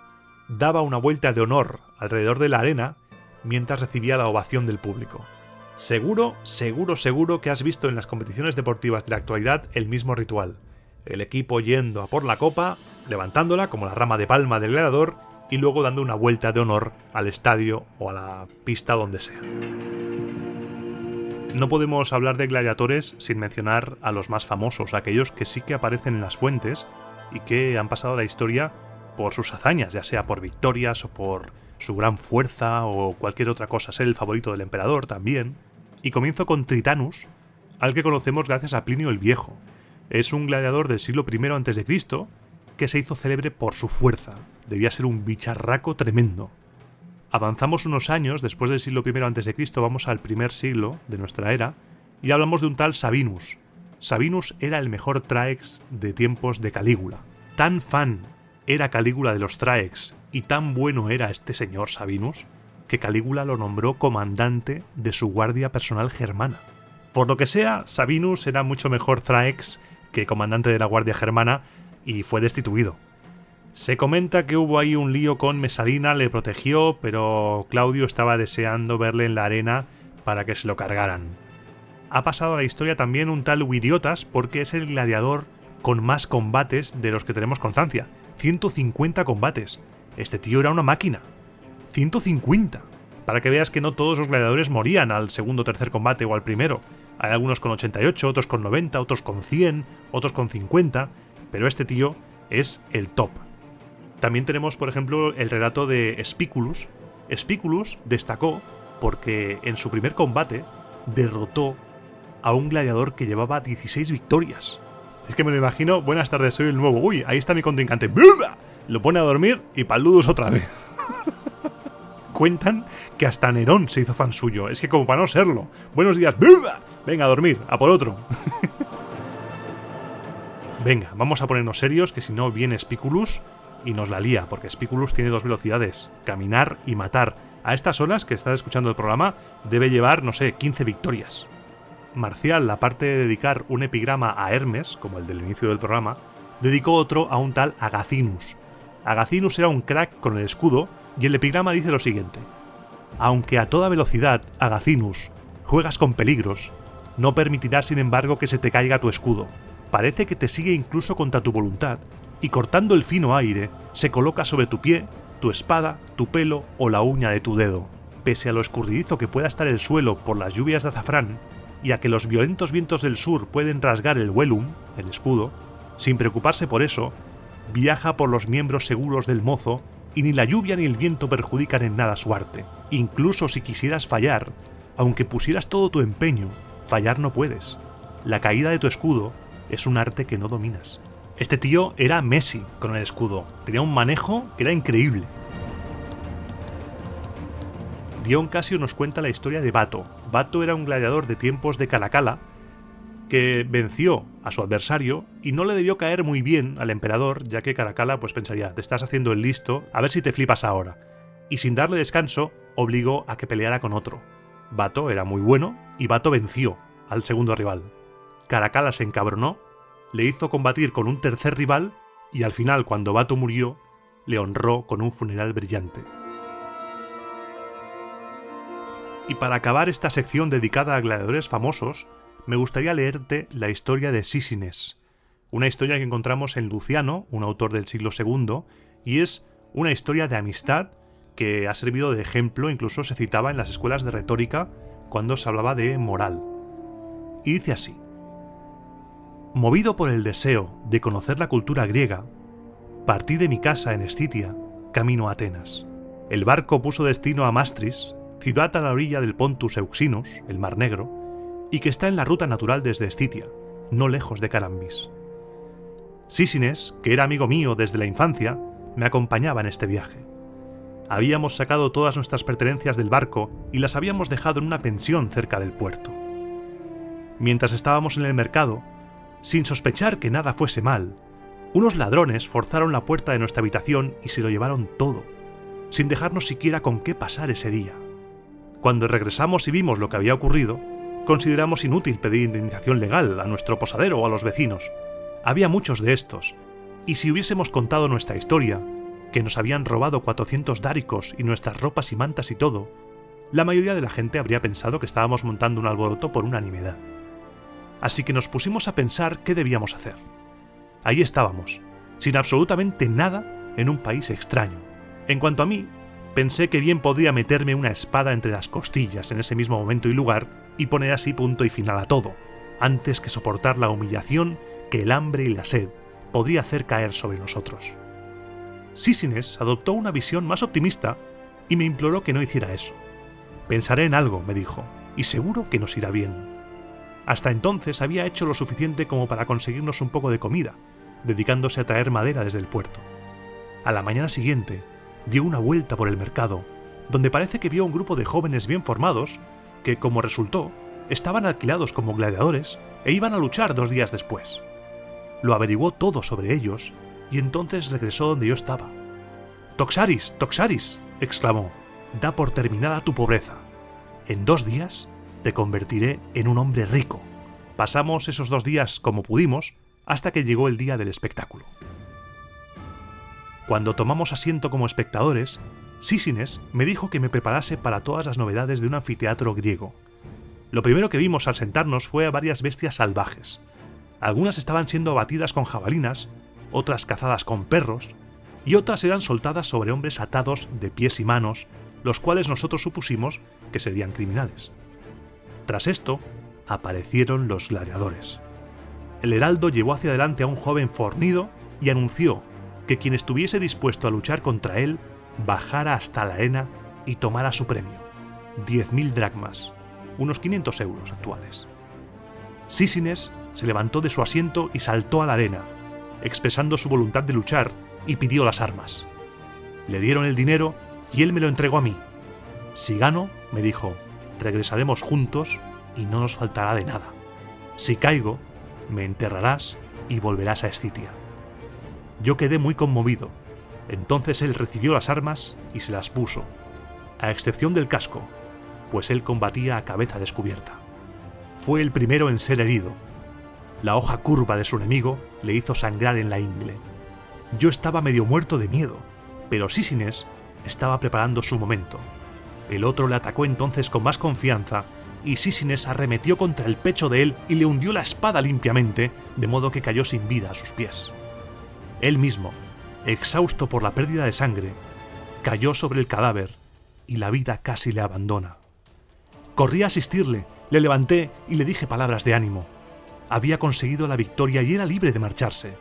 daba una vuelta de honor alrededor de la arena mientras recibía la ovación del público. Seguro que has visto en las competiciones deportivas de la actualidad el mismo ritual. El equipo yendo a por la copa, levantándola como la rama de palma del gladiador y luego dando una vuelta de honor al estadio o a la pista donde sea. No podemos hablar de gladiadores sin mencionar a los más famosos, aquellos que sí que aparecen en las fuentes y que han pasado a la historia por sus hazañas, ya sea por victorias o por su gran fuerza o cualquier otra cosa, ser el favorito del emperador también. Y comienzo con Tritanus, al que conocemos gracias a Plinio el Viejo. Es un gladiador del siglo I a.C. que se hizo célebre por su fuerza. Debía ser un bicharraco tremendo. Avanzamos unos años, después del siglo I a.C., vamos al primer siglo de nuestra era, y hablamos de un tal Sabinus. Sabinus era el mejor Traex de tiempos de Calígula. Tan fan era Calígula de los Traex y tan bueno era este señor Sabinus, que Calígula lo nombró comandante de su guardia personal germana. Por lo que sea, Sabinus era mucho mejor Traex que comandante de la guardia germana y fue destituido. Se comenta que hubo ahí un lío con Mesalina, le protegió, pero Claudio estaba deseando verle en la arena para que se lo cargaran. Ha pasado a la historia también un tal Viriotas porque es el gladiador con más combates de los que tenemos constancia. 150 combates. Este tío era una máquina. 150. Para que veas que no todos los gladiadores morían al segundo o tercer combate o al primero. Hay algunos con 88, otros con 90, otros con 100, otros con 50, pero este tío es el top. También tenemos, por ejemplo, el relato de Spiculus. Spiculus destacó porque en su primer combate derrotó a un gladiador que llevaba 16 victorias. Es que me lo imagino, buenas tardes, soy el nuevo. Uy, ahí está mi contrincante. ¡Bumba! Lo pone a dormir y paludus otra vez. Cuentan que hasta Nerón se hizo fan suyo. Es que como para no serlo. Buenos días. ¡Bumba! Venga, a dormir, a por otro. Venga, vamos a ponernos serios, que si no viene Spiculus y nos la lía, porque Spiculus tiene dos velocidades, caminar y matar. A estas horas que estás escuchando el programa, debe llevar, no sé, 15 victorias. Marcial, aparte de dedicar un epigrama a Hermes, como el del inicio del programa, dedicó otro a un tal Agacinus. Agacinus era un crack con el escudo, y el epigrama dice lo siguiente: aunque a toda velocidad, Agacinus, juegas con peligros, no permitirás sin embargo que se te caiga tu escudo. Parece que te sigue incluso contra tu voluntad, y cortando el fino aire, se coloca sobre tu pie, tu espada, tu pelo o la uña de tu dedo. Pese a lo escurridizo que pueda estar el suelo por las lluvias de azafrán, y a que los violentos vientos del sur pueden rasgar el velum, el escudo, sin preocuparse por eso, viaja por los miembros seguros del mozo, y ni la lluvia ni el viento perjudican en nada su arte. Incluso si quisieras fallar, aunque pusieras todo tu empeño, fallar no puedes. La caída de tu escudo es un arte que no dominas. Este tío era Messi con el escudo. Tenía un manejo que era increíble. Dion Casio nos cuenta la historia de Bato. Bato era un gladiador de tiempos de Caracalla que venció a su adversario y no le debió caer muy bien al emperador, ya que Caracalla pues pensaría, te estás haciendo el listo, a ver si te flipas ahora. Y sin darle descanso, obligó a que peleara con otro. Bato era muy bueno y Bato venció al segundo rival. Caracalla se encabronó, le hizo combatir con un tercer rival y al final, cuando Bato murió, le honró con un funeral brillante. Y para acabar esta sección dedicada a gladiadores famosos, me gustaría leerte la historia de Sísines, una historia que encontramos en Luciano, un autor del siglo II, y es una historia de amistad que ha servido de ejemplo, incluso se citaba en las escuelas de retórica cuando se hablaba de moral. Y dice así: movido por el deseo de conocer la cultura griega, partí de mi casa en Escitia, camino a Atenas. El barco puso destino a Mastris, ciudad a la orilla del Pontus Euxinus, el Mar Negro, y que está en la ruta natural desde Escitia, no lejos de Carambis. Sísines, que era amigo mío desde la infancia, me acompañaba en este viaje. Habíamos sacado todas nuestras pertenencias del barco y las habíamos dejado en una pensión cerca del puerto. Mientras estábamos en el mercado, sin sospechar que nada fuese mal, unos ladrones forzaron la puerta de nuestra habitación y se lo llevaron todo, sin dejarnos siquiera con qué pasar ese día. Cuando regresamos y vimos lo que había ocurrido, consideramos inútil pedir indemnización legal a nuestro posadero o a los vecinos. Había muchos de estos, y si hubiésemos contado nuestra historia, que nos habían robado 400 dáricos y nuestras ropas y mantas y todo, la mayoría de la gente habría pensado que estábamos montando un alboroto por unanimidad. Así que nos pusimos a pensar qué debíamos hacer. Ahí estábamos, sin absolutamente nada, en un país extraño. En cuanto a mí, pensé que bien podría meterme una espada entre las costillas en ese mismo momento y lugar y poner así punto y final a todo, antes que soportar la humillación que el hambre y la sed podría hacer caer sobre nosotros. Sísines adoptó una visión más optimista y me imploró que no hiciera eso. Pensaré en algo, me dijo, y seguro que nos irá bien. Hasta entonces había hecho lo suficiente como para conseguirnos un poco de comida, dedicándose a traer madera desde el puerto. A la mañana siguiente, dio una vuelta por el mercado, donde parece que vio un grupo de jóvenes bien formados que, como resultó, estaban alquilados como gladiadores e iban a luchar 2 días después. Lo averiguó todo sobre ellos y entonces regresó donde yo estaba. «Toxaris, Toxaris», exclamó, «da por terminada tu pobreza. En 2 días te convertiré en un hombre rico». Pasamos esos 2 días como pudimos hasta que llegó el día del espectáculo. Cuando tomamos asiento como espectadores, Sísines me dijo que me preparase para todas las novedades de un anfiteatro griego. Lo primero que vimos al sentarnos fue a varias bestias salvajes. Algunas estaban siendo abatidas con jabalinas, otras cazadas con perros, y otras eran soltadas sobre hombres atados de pies y manos, los cuales nosotros supusimos que serían criminales. Tras esto, aparecieron los gladiadores. El heraldo llevó hacia adelante a un joven fornido y anunció que quien estuviese dispuesto a luchar contra él bajara hasta la arena y tomara su premio, 10.000 dracmas, unos 500 euros actuales. Sísines se levantó de su asiento y saltó a la arena, expresando su voluntad de luchar, y pidió las armas. Le dieron el dinero y él me lo entregó a mí. Si gano, me dijo, regresaremos juntos y no nos faltará de nada. Si caigo, me enterrarás y volverás a Escitia. Yo quedé muy conmovido. Entonces él recibió las armas y se las puso, a excepción del casco, pues él combatía a cabeza descubierta. Fue el primero en ser herido. La hoja curva de su enemigo le hizo sangrar en la ingle. Yo estaba medio muerto de miedo, pero Sísines estaba preparando su momento. El otro le atacó entonces con más confianza y Sísines arremetió contra el pecho de él y le hundió la espada limpiamente, de modo que cayó sin vida a sus pies. Él mismo, exhausto por la pérdida de sangre, cayó sobre el cadáver y la vida casi le abandona. Corrí a asistirle, le levanté y le dije palabras de ánimo. Había conseguido la victoria y era libre de marcharse.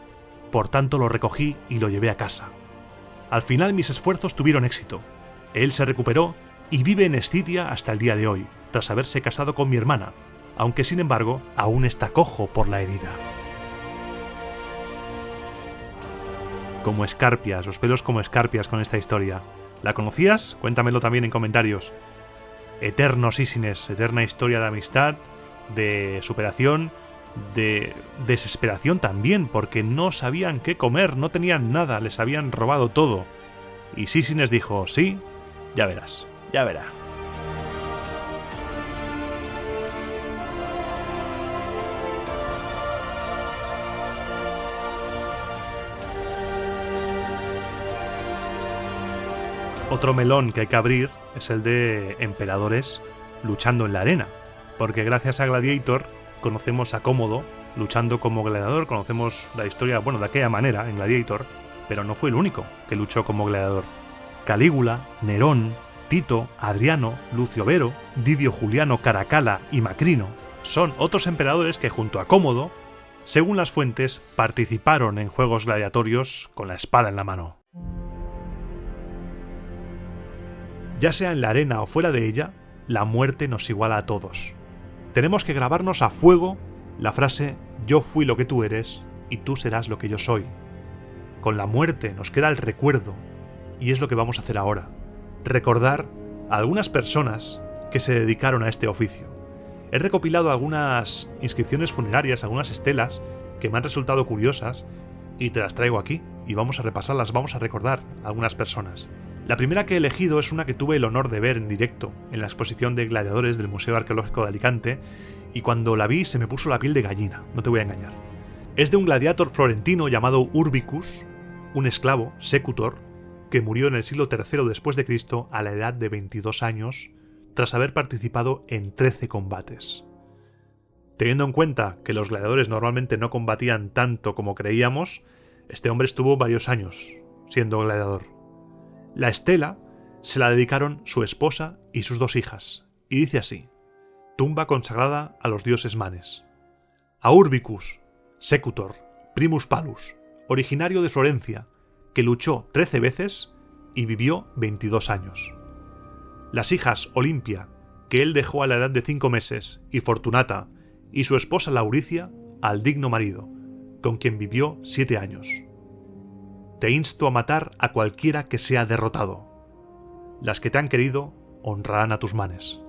Por tanto lo recogí y lo llevé a casa. Al final mis esfuerzos tuvieron éxito. Él se recuperó y vive en Escitia hasta el día de hoy, tras haberse casado con mi hermana, aunque sin embargo aún está cojo por la herida. Como escarpias, los pelos como escarpias con esta historia. ¿La conocías? Cuéntamelo también en comentarios. Eterno Sísines, eterna historia de amistad, de superación, de desesperación también, porque no sabían qué comer, no tenían nada, les habían robado todo. Y Sísines dijo, sí, ya verás, ya verá. Otro melón que hay que abrir es el de emperadores luchando en la arena, porque gracias a Gladiator conocemos a Cómodo luchando como gladiador, conocemos la historia, bueno, de aquella manera en Gladiator, pero no fue el único que luchó como gladiador. Calígula, Nerón, Tito, Adriano, Lucio Vero, Didio Juliano, Caracalla y Macrino son otros emperadores que junto a Cómodo, según las fuentes, participaron en juegos gladiatorios con la espada en la mano. Ya sea en la arena o fuera de ella, la muerte nos iguala a todos. Tenemos que grabarnos a fuego la frase «Yo fui lo que tú eres y tú serás lo que yo soy». Con la muerte nos queda el recuerdo, y es lo que vamos a hacer ahora. Recordar a algunas personas que se dedicaron a este oficio. He recopilado algunas inscripciones funerarias, algunas estelas que me han resultado curiosas, y te las traigo aquí, y vamos a repasarlas, vamos a recordar a algunas personas. La primera que he elegido es una que tuve el honor de ver en directo en la exposición de gladiadores del Museo Arqueológico de Alicante, y cuando la vi se me puso la piel de gallina, no te voy a engañar. Es de un gladiator florentino llamado Urbicus, un esclavo, secutor, que murió en el siglo III después de Cristo a la edad de 22 años, tras haber participado en 13 combates. Teniendo en cuenta que los gladiadores normalmente no combatían tanto como creíamos, este hombre estuvo varios años siendo gladiador. La estela se la dedicaron su esposa y sus 2 hijas, y dice así: tumba consagrada a los dioses manes. A Urbicus, secutor, primus palus, originario de Florencia, que luchó 13 veces y vivió 22 años. Las hijas Olimpia, que él dejó a la edad de 5 meses, y Fortunata, y su esposa Lauricia, al digno marido, con quien vivió 7 años. Te insto a matar a cualquiera que sea derrotado. Las que te han querido honrarán a tus manes.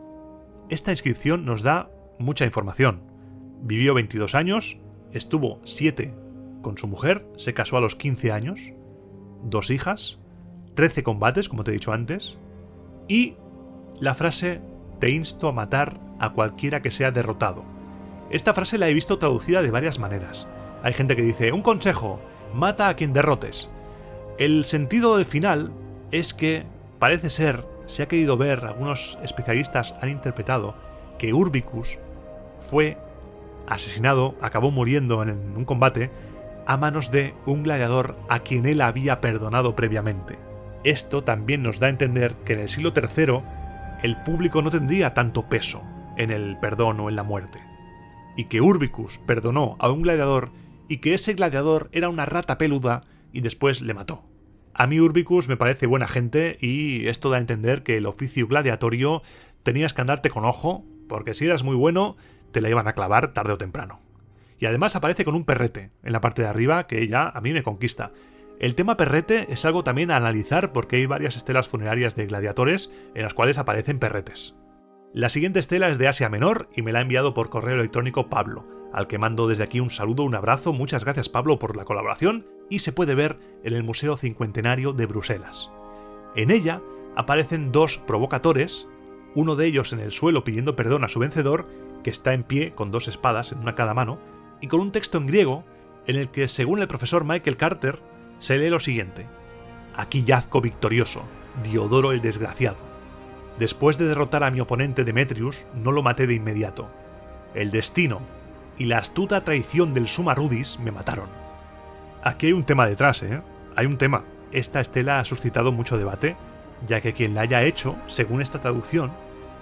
Esta inscripción nos da mucha información. Vivió 22 años, estuvo 7 con su mujer, se casó a los 15 años, 2 hijas, 13 combates, como te he dicho antes, y la frase «te insto a matar a cualquiera que sea derrotado». Esta frase la he visto traducida de varias maneras. Hay gente que dice «un consejo, mata a quien derrotes». El sentido del final es que, parece ser, se ha querido ver, algunos especialistas han interpretado, que Urbicus fue asesinado, acabó muriendo en un combate, a manos de un gladiador a quien él había perdonado previamente. Esto también nos da a entender que en el siglo III el público no tendría tanto peso en el perdón o en la muerte, y que Urbicus perdonó a un gladiador y que ese gladiador era una rata peluda y después le mató. A mí Urbicus me parece buena gente y esto da a entender que el oficio gladiatorio tenías que andarte con ojo, porque si eras muy bueno te la iban a clavar tarde o temprano. Y además aparece con un perrete en la parte de arriba que ya a mí me conquista. El tema perrete es algo también a analizar porque hay varias estelas funerarias de gladiadores en las cuales aparecen perretes. La siguiente estela es de Asia Menor y me la ha enviado por correo electrónico Pablo, al que mando desde aquí un saludo, un abrazo, muchas gracias Pablo por la colaboración, y se puede ver en el Museo Cincuentenario de Bruselas. En ella aparecen 2 provocatores, uno de ellos en el suelo pidiendo perdón a su vencedor, que está en pie con 2 espadas en una cada mano, y con un texto en griego en el que, según el profesor Michael Carter, se lee lo siguiente: «Aquí yazco victorioso, Diodoro el desgraciado. Después de derrotar a mi oponente Demetrius, no lo maté de inmediato. El destino y la astuta traición del Summa Rudis me mataron». Aquí hay un tema detrás, ¿eh? Hay un tema. Esta estela ha suscitado mucho debate, ya que quien la haya hecho, según esta traducción,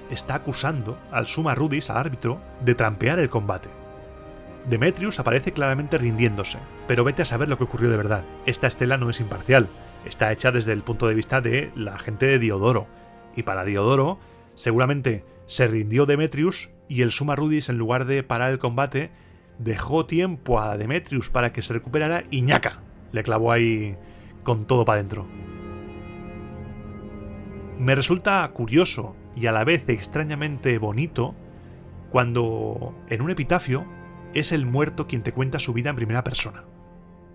está acusando al Summa Rudis, al árbitro, de trampear el combate. Demetrius aparece claramente rindiéndose, pero vete a saber lo que ocurrió de verdad. Esta estela no es imparcial, está hecha desde el punto de vista de la gente de Diodoro, y para Diodoro seguramente se rindió Demetrius y el Summa Rudis, en lugar de parar el combate, dejó tiempo a Demetrius para que se recuperara y ¡ñaca!, le clavó ahí con todo para adentro. Me resulta curioso y a la vez extrañamente bonito cuando en un epitafio es el muerto quien te cuenta su vida en primera persona.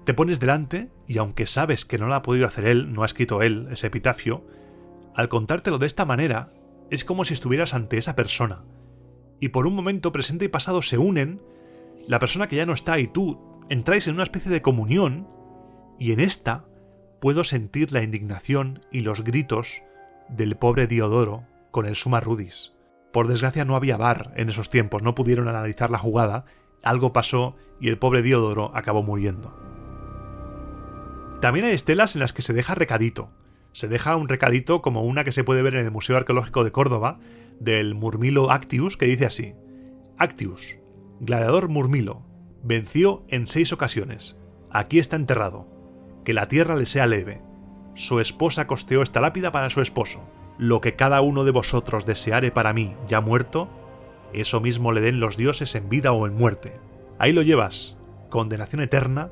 Te pones delante y aunque sabes que no lo ha podido hacer él, no ha escrito él ese epitafio, al contártelo de esta manera es como si estuvieras ante esa persona. Y por un momento presente y pasado se unen, la persona que ya no está y tú entráis en una especie de comunión, y en esta puedo sentir la indignación y los gritos del pobre Diodoro con el Summa Rudis. Por desgracia no había VAR en esos tiempos, no pudieron analizar la jugada, algo pasó y el pobre Diodoro acabó muriendo. También hay estelas en las que se deja recadito. Se deja un recadito como una que se puede ver en el Museo Arqueológico de Córdoba, del Murmilo Actius, que dice así: Actius, gladiador Murmilo, venció en 6 ocasiones. Aquí está enterrado. Que la tierra le sea leve. Su esposa costeó esta lápida para su esposo. Lo que cada uno de vosotros deseare para mí, ya muerto, eso mismo le den los dioses en vida o en muerte. Ahí lo llevas. Condenación eterna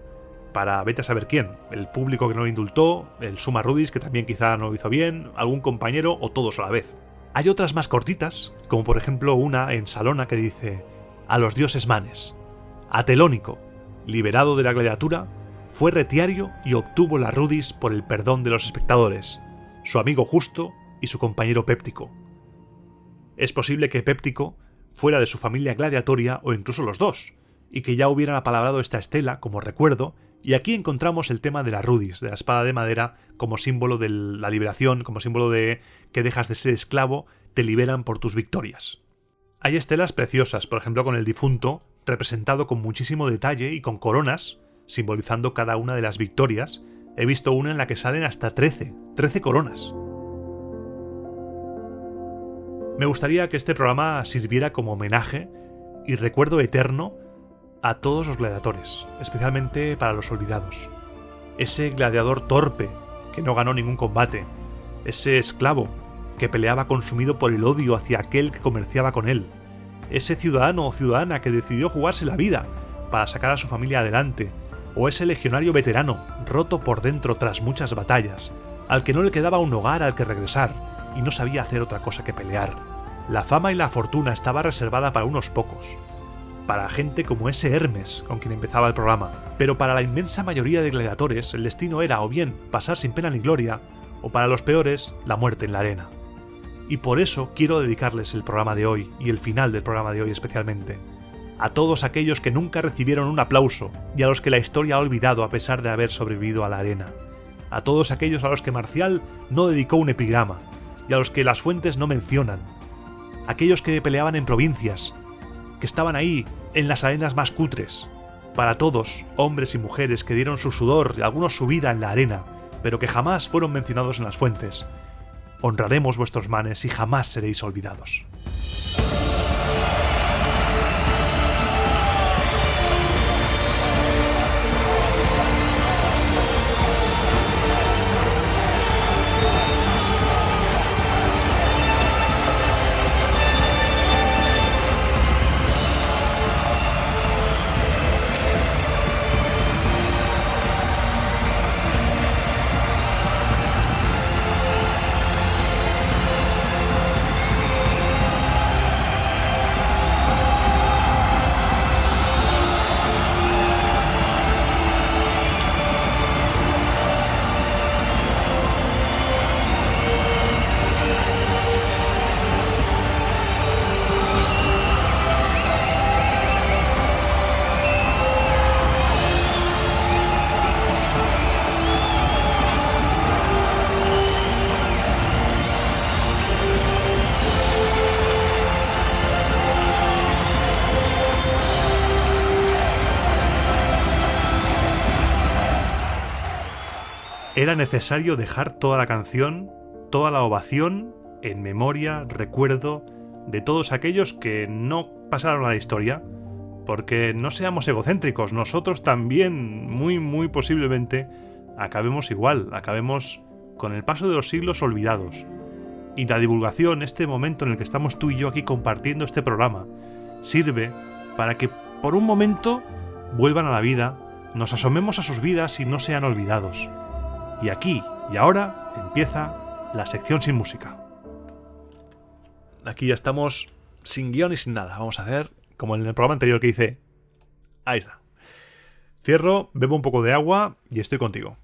para vete a saber quién. El público que no lo indultó, el Summa Rudis que también quizá no lo hizo bien, algún compañero o todos a la vez. Hay otras más cortitas, como por ejemplo una en Salona que dice: a los dioses manes. Atelónico, liberado de la gladiatura, fue retiario y obtuvo la Rudis por el perdón de los espectadores, su amigo Justo y su compañero Péptico. Es posible que Péptico fuera de su familia gladiatoria o incluso los dos, y que ya hubieran apalabrado esta estela como recuerdo, y aquí encontramos el tema de la Rudis, de la espada de madera, como símbolo de la liberación, como símbolo de que dejas de ser esclavo, te liberan por tus victorias. Hay estelas preciosas, por ejemplo con el difunto, representado con muchísimo detalle y con coronas, simbolizando cada una de las victorias. He visto una en la que salen hasta 13 coronas. Me gustaría que este programa sirviera como homenaje y recuerdo eterno a todos los gladiadores, especialmente para los olvidados. Ese gladiador torpe que no ganó ningún combate, ese esclavo que peleaba consumido por el odio hacia aquel que comerciaba con él, ese ciudadano o ciudadana que decidió jugarse la vida para sacar a su familia adelante, o ese legionario veterano roto por dentro tras muchas batallas, al que no le quedaba un hogar al que regresar y no sabía hacer otra cosa que pelear. La fama y la fortuna estaba reservada para unos pocos, para gente como ese Hermes con quien empezaba el programa, pero para la inmensa mayoría de gladiadores el destino era o bien pasar sin pena ni gloria, o para los peores, la muerte en la arena. Y por eso quiero dedicarles el programa de hoy, y el final del programa de hoy especialmente, a todos aquellos que nunca recibieron un aplauso y a los que la historia ha olvidado a pesar de haber sobrevivido a la arena, a todos aquellos a los que Marcial no dedicó un epigrama y a los que las fuentes no mencionan, aquellos que peleaban en provincias, que estaban ahí en las arenas más cutres, para todos, hombres y mujeres que dieron su sudor y algunos su vida en la arena, pero que jamás fueron mencionados en las fuentes. Honraremos vuestros manes y jamás seréis olvidados. Era necesario dejar toda la canción, toda la ovación, en memoria, recuerdo de todos aquellos que no pasaron a la historia, porque no seamos egocéntricos, nosotros también, muy posiblemente, acabemos igual, acabemos con el paso de los siglos olvidados. Y la divulgación, este momento en el que estamos tú y yo aquí compartiendo este programa, sirve para que por un momento vuelvan a la vida, nos asomemos a sus vidas y no sean olvidados. Y aquí y ahora empieza la sección sin música. Aquí ya estamos sin guión y sin nada. Vamos a hacer como en el programa anterior que hice. Ahí está. Cierro, bebo un poco de agua y estoy contigo.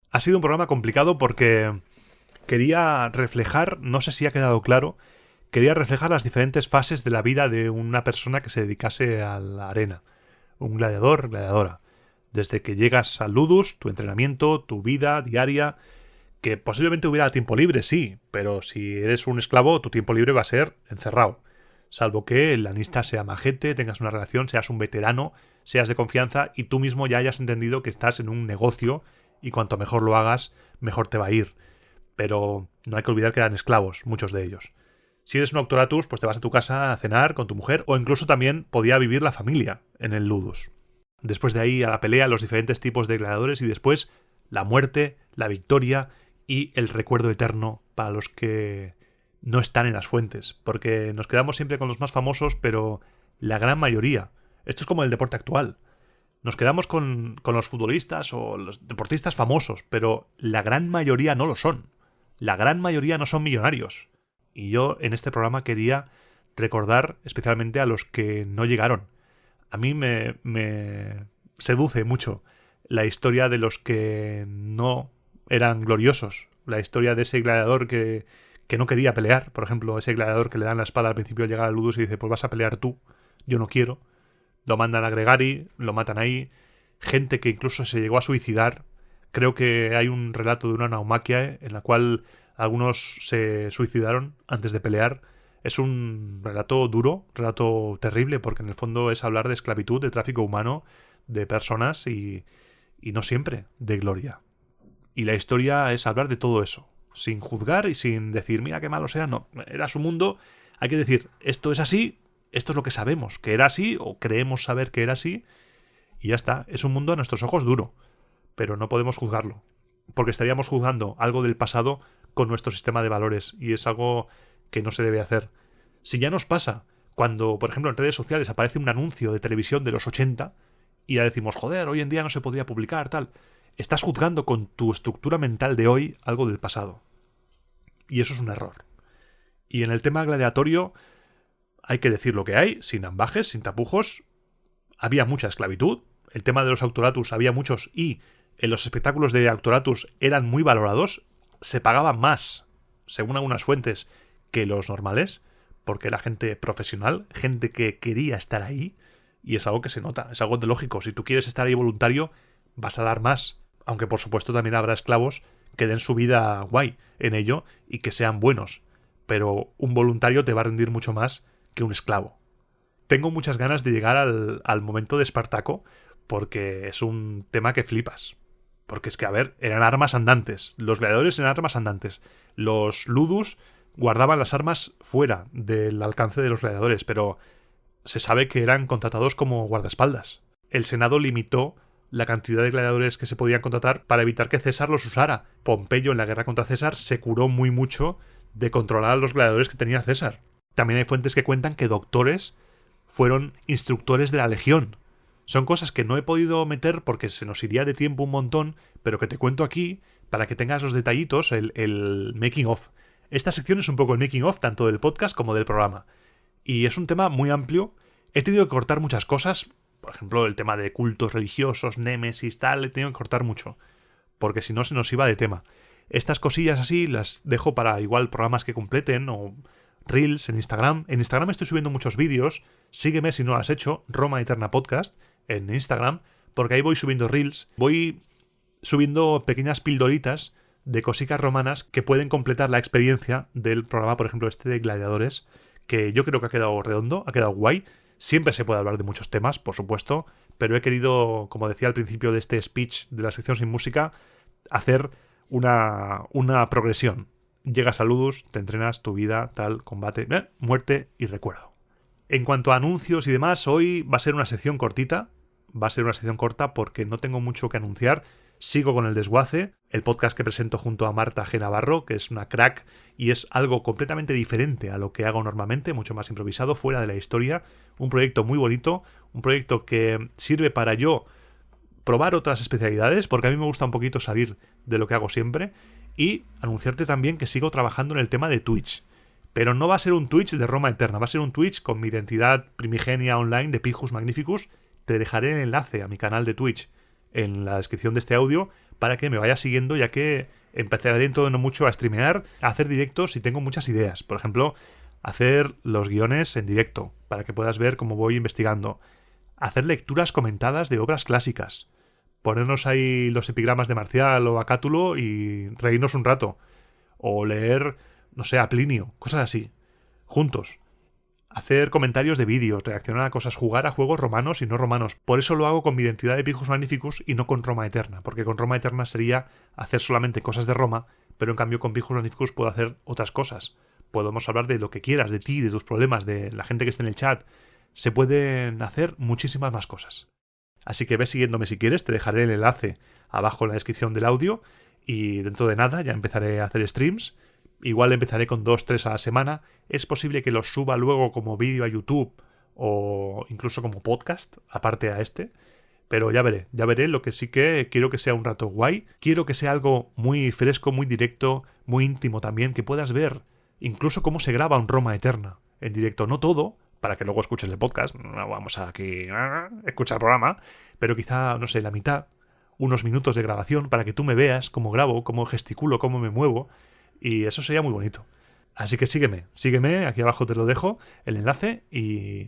Ha sido un programa complicado porque quería reflejar, no sé si ha quedado claro, quería reflejar las diferentes fases de la vida de una persona que se dedicase a la arena. Un gladiador, gladiadora. Desde que llegas al Ludus, tu entrenamiento, tu vida diaria, Que posiblemente hubiera tiempo libre, sí, pero si eres un esclavo, tu tiempo libre va a ser encerrado. Salvo que el lanista sea majete, tengas una relación, seas un veterano, seas de confianza y tú mismo ya hayas entendido que estás en un negocio y cuanto mejor lo hagas, mejor te va a ir. Pero no hay que olvidar que eran esclavos, muchos de ellos. Si eres un Octoratus, pues te vas a tu casa a cenar con tu mujer o incluso también podía vivir la familia en el Ludus. Después de ahí a la pelea, los diferentes tipos de gladiadores y después la muerte, la victoria y el recuerdo eterno para los que no están en las fuentes, porque nos quedamos siempre con los más famosos, pero la gran mayoría, esto es como el deporte actual, nos quedamos con los futbolistas o los deportistas famosos, pero la gran mayoría no lo son, la gran mayoría no son millonarios, y yo en este programa quería recordar especialmente a los que no llegaron. A mí me seduce mucho la historia de los que no eran gloriosos, la historia de ese gladiador que no quería pelear, por ejemplo, ese gladiador que le dan la espada al principio al llegar al Ludus y dice, pues vas a pelear tú, yo no quiero. Lo mandan a Gregari, lo matan ahí. Gente que incluso se llegó a suicidar. Creo que hay un relato de una naumaquia en la cual algunos se suicidaron antes de pelear. Es un relato duro, relato terrible, porque en el fondo es hablar de esclavitud, de tráfico humano, de personas y no siempre de gloria. Y la historia es hablar de todo eso, sin juzgar y sin decir, mira qué malo sea, no, era su mundo, hay que decir, esto es así, esto es lo que sabemos, que era así, o creemos saber que era así, y ya está, es un mundo a nuestros ojos duro, pero no podemos juzgarlo, porque estaríamos juzgando algo del pasado con nuestro sistema de valores, y es algo que no se debe hacer. Si ya nos pasa, cuando, por ejemplo, en redes sociales aparece un anuncio de televisión de los 80, y ya decimos, joder, hoy en día no se podía publicar, tal, estás juzgando con tu estructura mental de hoy algo del pasado. Y eso es un error. Y en el tema gladiatorio hay que decir lo que hay, sin ambajes, sin tapujos. Había mucha esclavitud. El tema de los Auctoratus había muchos y en los espectáculos de Auctoratus eran muy valorados. Se pagaban más, según algunas fuentes, que los normales, porque era gente profesional, gente que quería estar ahí. Y es algo que se nota, es algo de lógico. Si tú quieres estar ahí voluntario, vas a dar más. Aunque por supuesto también habrá esclavos que den su vida guay en ello y que sean buenos. Pero un voluntario te va a rendir mucho más que un esclavo. Tengo muchas ganas de llegar al momento de Espartaco porque es un tema que flipas. Porque es que, a ver, eran armas andantes. Los gladiadores eran armas andantes. Los ludus guardaban las armas fuera del alcance de los gladiadores, pero se sabe que eran contratados como guardaespaldas. El Senado limitó la cantidad de gladiadores que se podían contratar para evitar que César los usara. Pompeyo en la guerra contra César se curó muy mucho de controlar a los gladiadores que tenía César. También hay fuentes que cuentan que doctores fueron instructores de la legión. Son cosas que no he podido meter porque se nos iría de tiempo un montón, pero que te cuento aquí para que tengas los detallitos, el making of. Esta sección es un poco el making of tanto del podcast como del programa. Y es un tema muy amplio. He tenido que cortar muchas cosas. Por ejemplo, el tema de cultos religiosos, némesis, tal, he tenido que cortar mucho. Porque si no se nos iba de tema. Estas cosillas así las dejo para igual programas que completen o reels en Instagram. En Instagram estoy subiendo muchos vídeos. Sígueme si no lo has hecho, Roma Eterna Podcast, en Instagram, porque ahí voy subiendo reels. Voy subiendo pequeñas pildoritas de cositas romanas que pueden completar la experiencia del programa, por ejemplo, este de Gladiadores, que yo creo que ha quedado redondo, ha quedado guay. Siempre se puede hablar de muchos temas, por supuesto, pero he querido, como decía al principio de este speech de la sección sin música, hacer una progresión. Llegas a Ludus, te entrenas, tu vida, tal, combate, muerte y recuerdo. En cuanto a anuncios y demás, hoy va a ser una sección cortita. Va a ser una sección corta porque no tengo mucho que anunciar. Sigo con El Desguace, el podcast que presento junto a Marta G. Navarro, que es una crack y es algo completamente diferente a lo que hago normalmente, mucho más improvisado, fuera de la historia. Un proyecto muy bonito, un proyecto que sirve para yo probar otras especialidades, porque a mí me gusta un poquito salir de lo que hago siempre, y anunciarte también que sigo trabajando en el tema de Twitch. Pero no va a ser un Twitch de Roma Eterna, va a ser un Twitch con mi identidad primigenia online de Pijus Magnificus. Te dejaré el enlace a mi canal de Twitch en la descripción de este audio para que me vayas siguiendo, ya que empezaré dentro de no mucho a streamear, a hacer directos y tengo muchas ideas. Por ejemplo, hacer los guiones en directo para que puedas ver cómo voy investigando. Hacer lecturas comentadas de obras clásicas Ponernos ahí los epigramas de Marcial o a Cátulo y reírnos un rato. O leer, no sé, a Plinio, cosas así. Juntos. Hacer comentarios de vídeos, reaccionar a cosas, jugar a juegos romanos y no romanos. Por eso lo hago con mi identidad de Picus Magnificus y no con Roma Eterna, porque con Roma Eterna sería hacer solamente cosas de Roma, pero en cambio con Picus Magnificus puedo hacer otras cosas. Podemos hablar de lo que quieras, de ti, de tus problemas, de la gente que esté en el chat. Se pueden hacer muchísimas más cosas. Así que ve siguiéndome si quieres, te dejaré el enlace abajo en la descripción del audio y dentro de nada ya empezaré a hacer streams. Igual empezaré con 2-3 a la semana. Es posible que los suba luego como vídeo a YouTube o incluso como podcast, aparte a este. Pero ya veré. Lo que sí que quiero que sea un rato guay. Quiero que sea algo muy fresco, muy directo, muy íntimo también, que puedas ver incluso cómo se graba un Roma Eterna en directo. No todo, para que luego escuches el podcast. No vamos a aquí a escuchar el programa. Pero quizá, no sé, la mitad, unos minutos de grabación para que tú me veas cómo grabo, cómo gesticulo, cómo me muevo. Y eso sería muy bonito. Así que sígueme, aquí abajo te lo dejo, el enlace y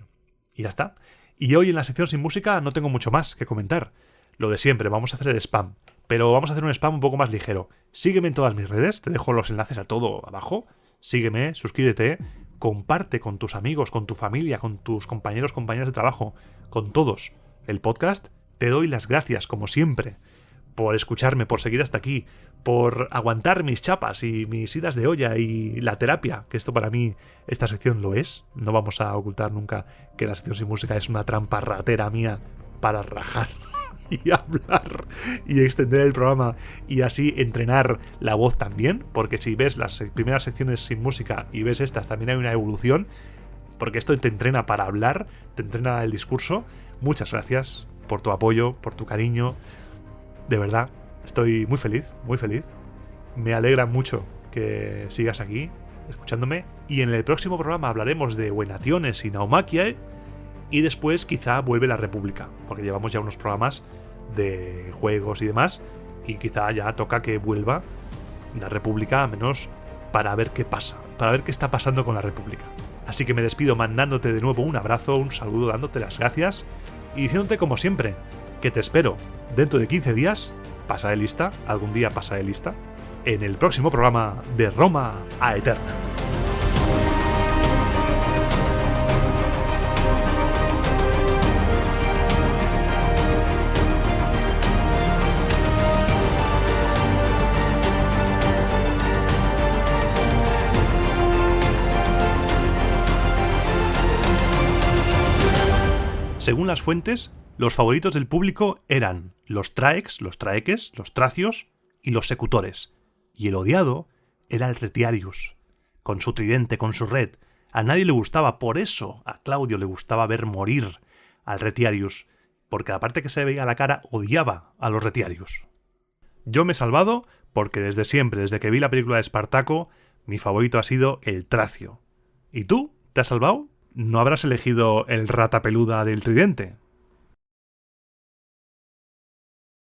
ya está. Y hoy en la sección sin música no tengo mucho más que comentar. Lo de siempre, vamos a hacer el spam. Pero vamos a hacer un spam un poco más ligero. Sígueme en todas mis redes, te dejo los enlaces a todo abajo. Sígueme, suscríbete, comparte con tus amigos, con tu familia, con tus compañeros, compañeras de trabajo, con todos el podcast. Te doy las gracias, como siempre, por escucharme, por seguir hasta aquí, por aguantar mis chapas y mis idas de olla y la terapia, que esto para mí, esta sección lo es. No vamos a ocultar nunca que la sección sin música es una trampa ratera mía para rajar y hablar y extender el programa y así entrenar la voz también, porque si ves las primeras secciones sin música y ves estas, también hay una evolución, porque esto te entrena para hablar, te entrena el discurso. Muchas gracias por tu apoyo, por tu cariño. De verdad, estoy muy feliz, muy feliz. Me alegra mucho que sigas aquí, escuchándome. Y en el próximo programa hablaremos de Buenationes y Naumaquiae. Y después quizá vuelve la República, porque llevamos ya unos programas de juegos y demás. Y quizá ya toca que vuelva la República, a menos para ver qué pasa, para ver qué está pasando con la República. Así que me despido mandándote de nuevo un abrazo, un saludo, dándote las gracias y diciéndote como siempre que te espero dentro de 15 días, pasaré lista, algún día pasaré lista, en el próximo programa de Roma a Eterna. Según las fuentes, los favoritos del público eran los traeques, los tracios y los secutores. Y el odiado era el retiarius, con su tridente, con su red. A nadie le gustaba, por eso a Claudio le gustaba ver morir al retiarius, porque aparte que se veía la cara, odiaba a los retiarius. Yo me he salvado porque desde siempre, desde que vi la película de Espartaco, mi favorito ha sido el tracio. ¿Y tú? ¿Te has salvado? No habrás elegido el rata peluda del tridente.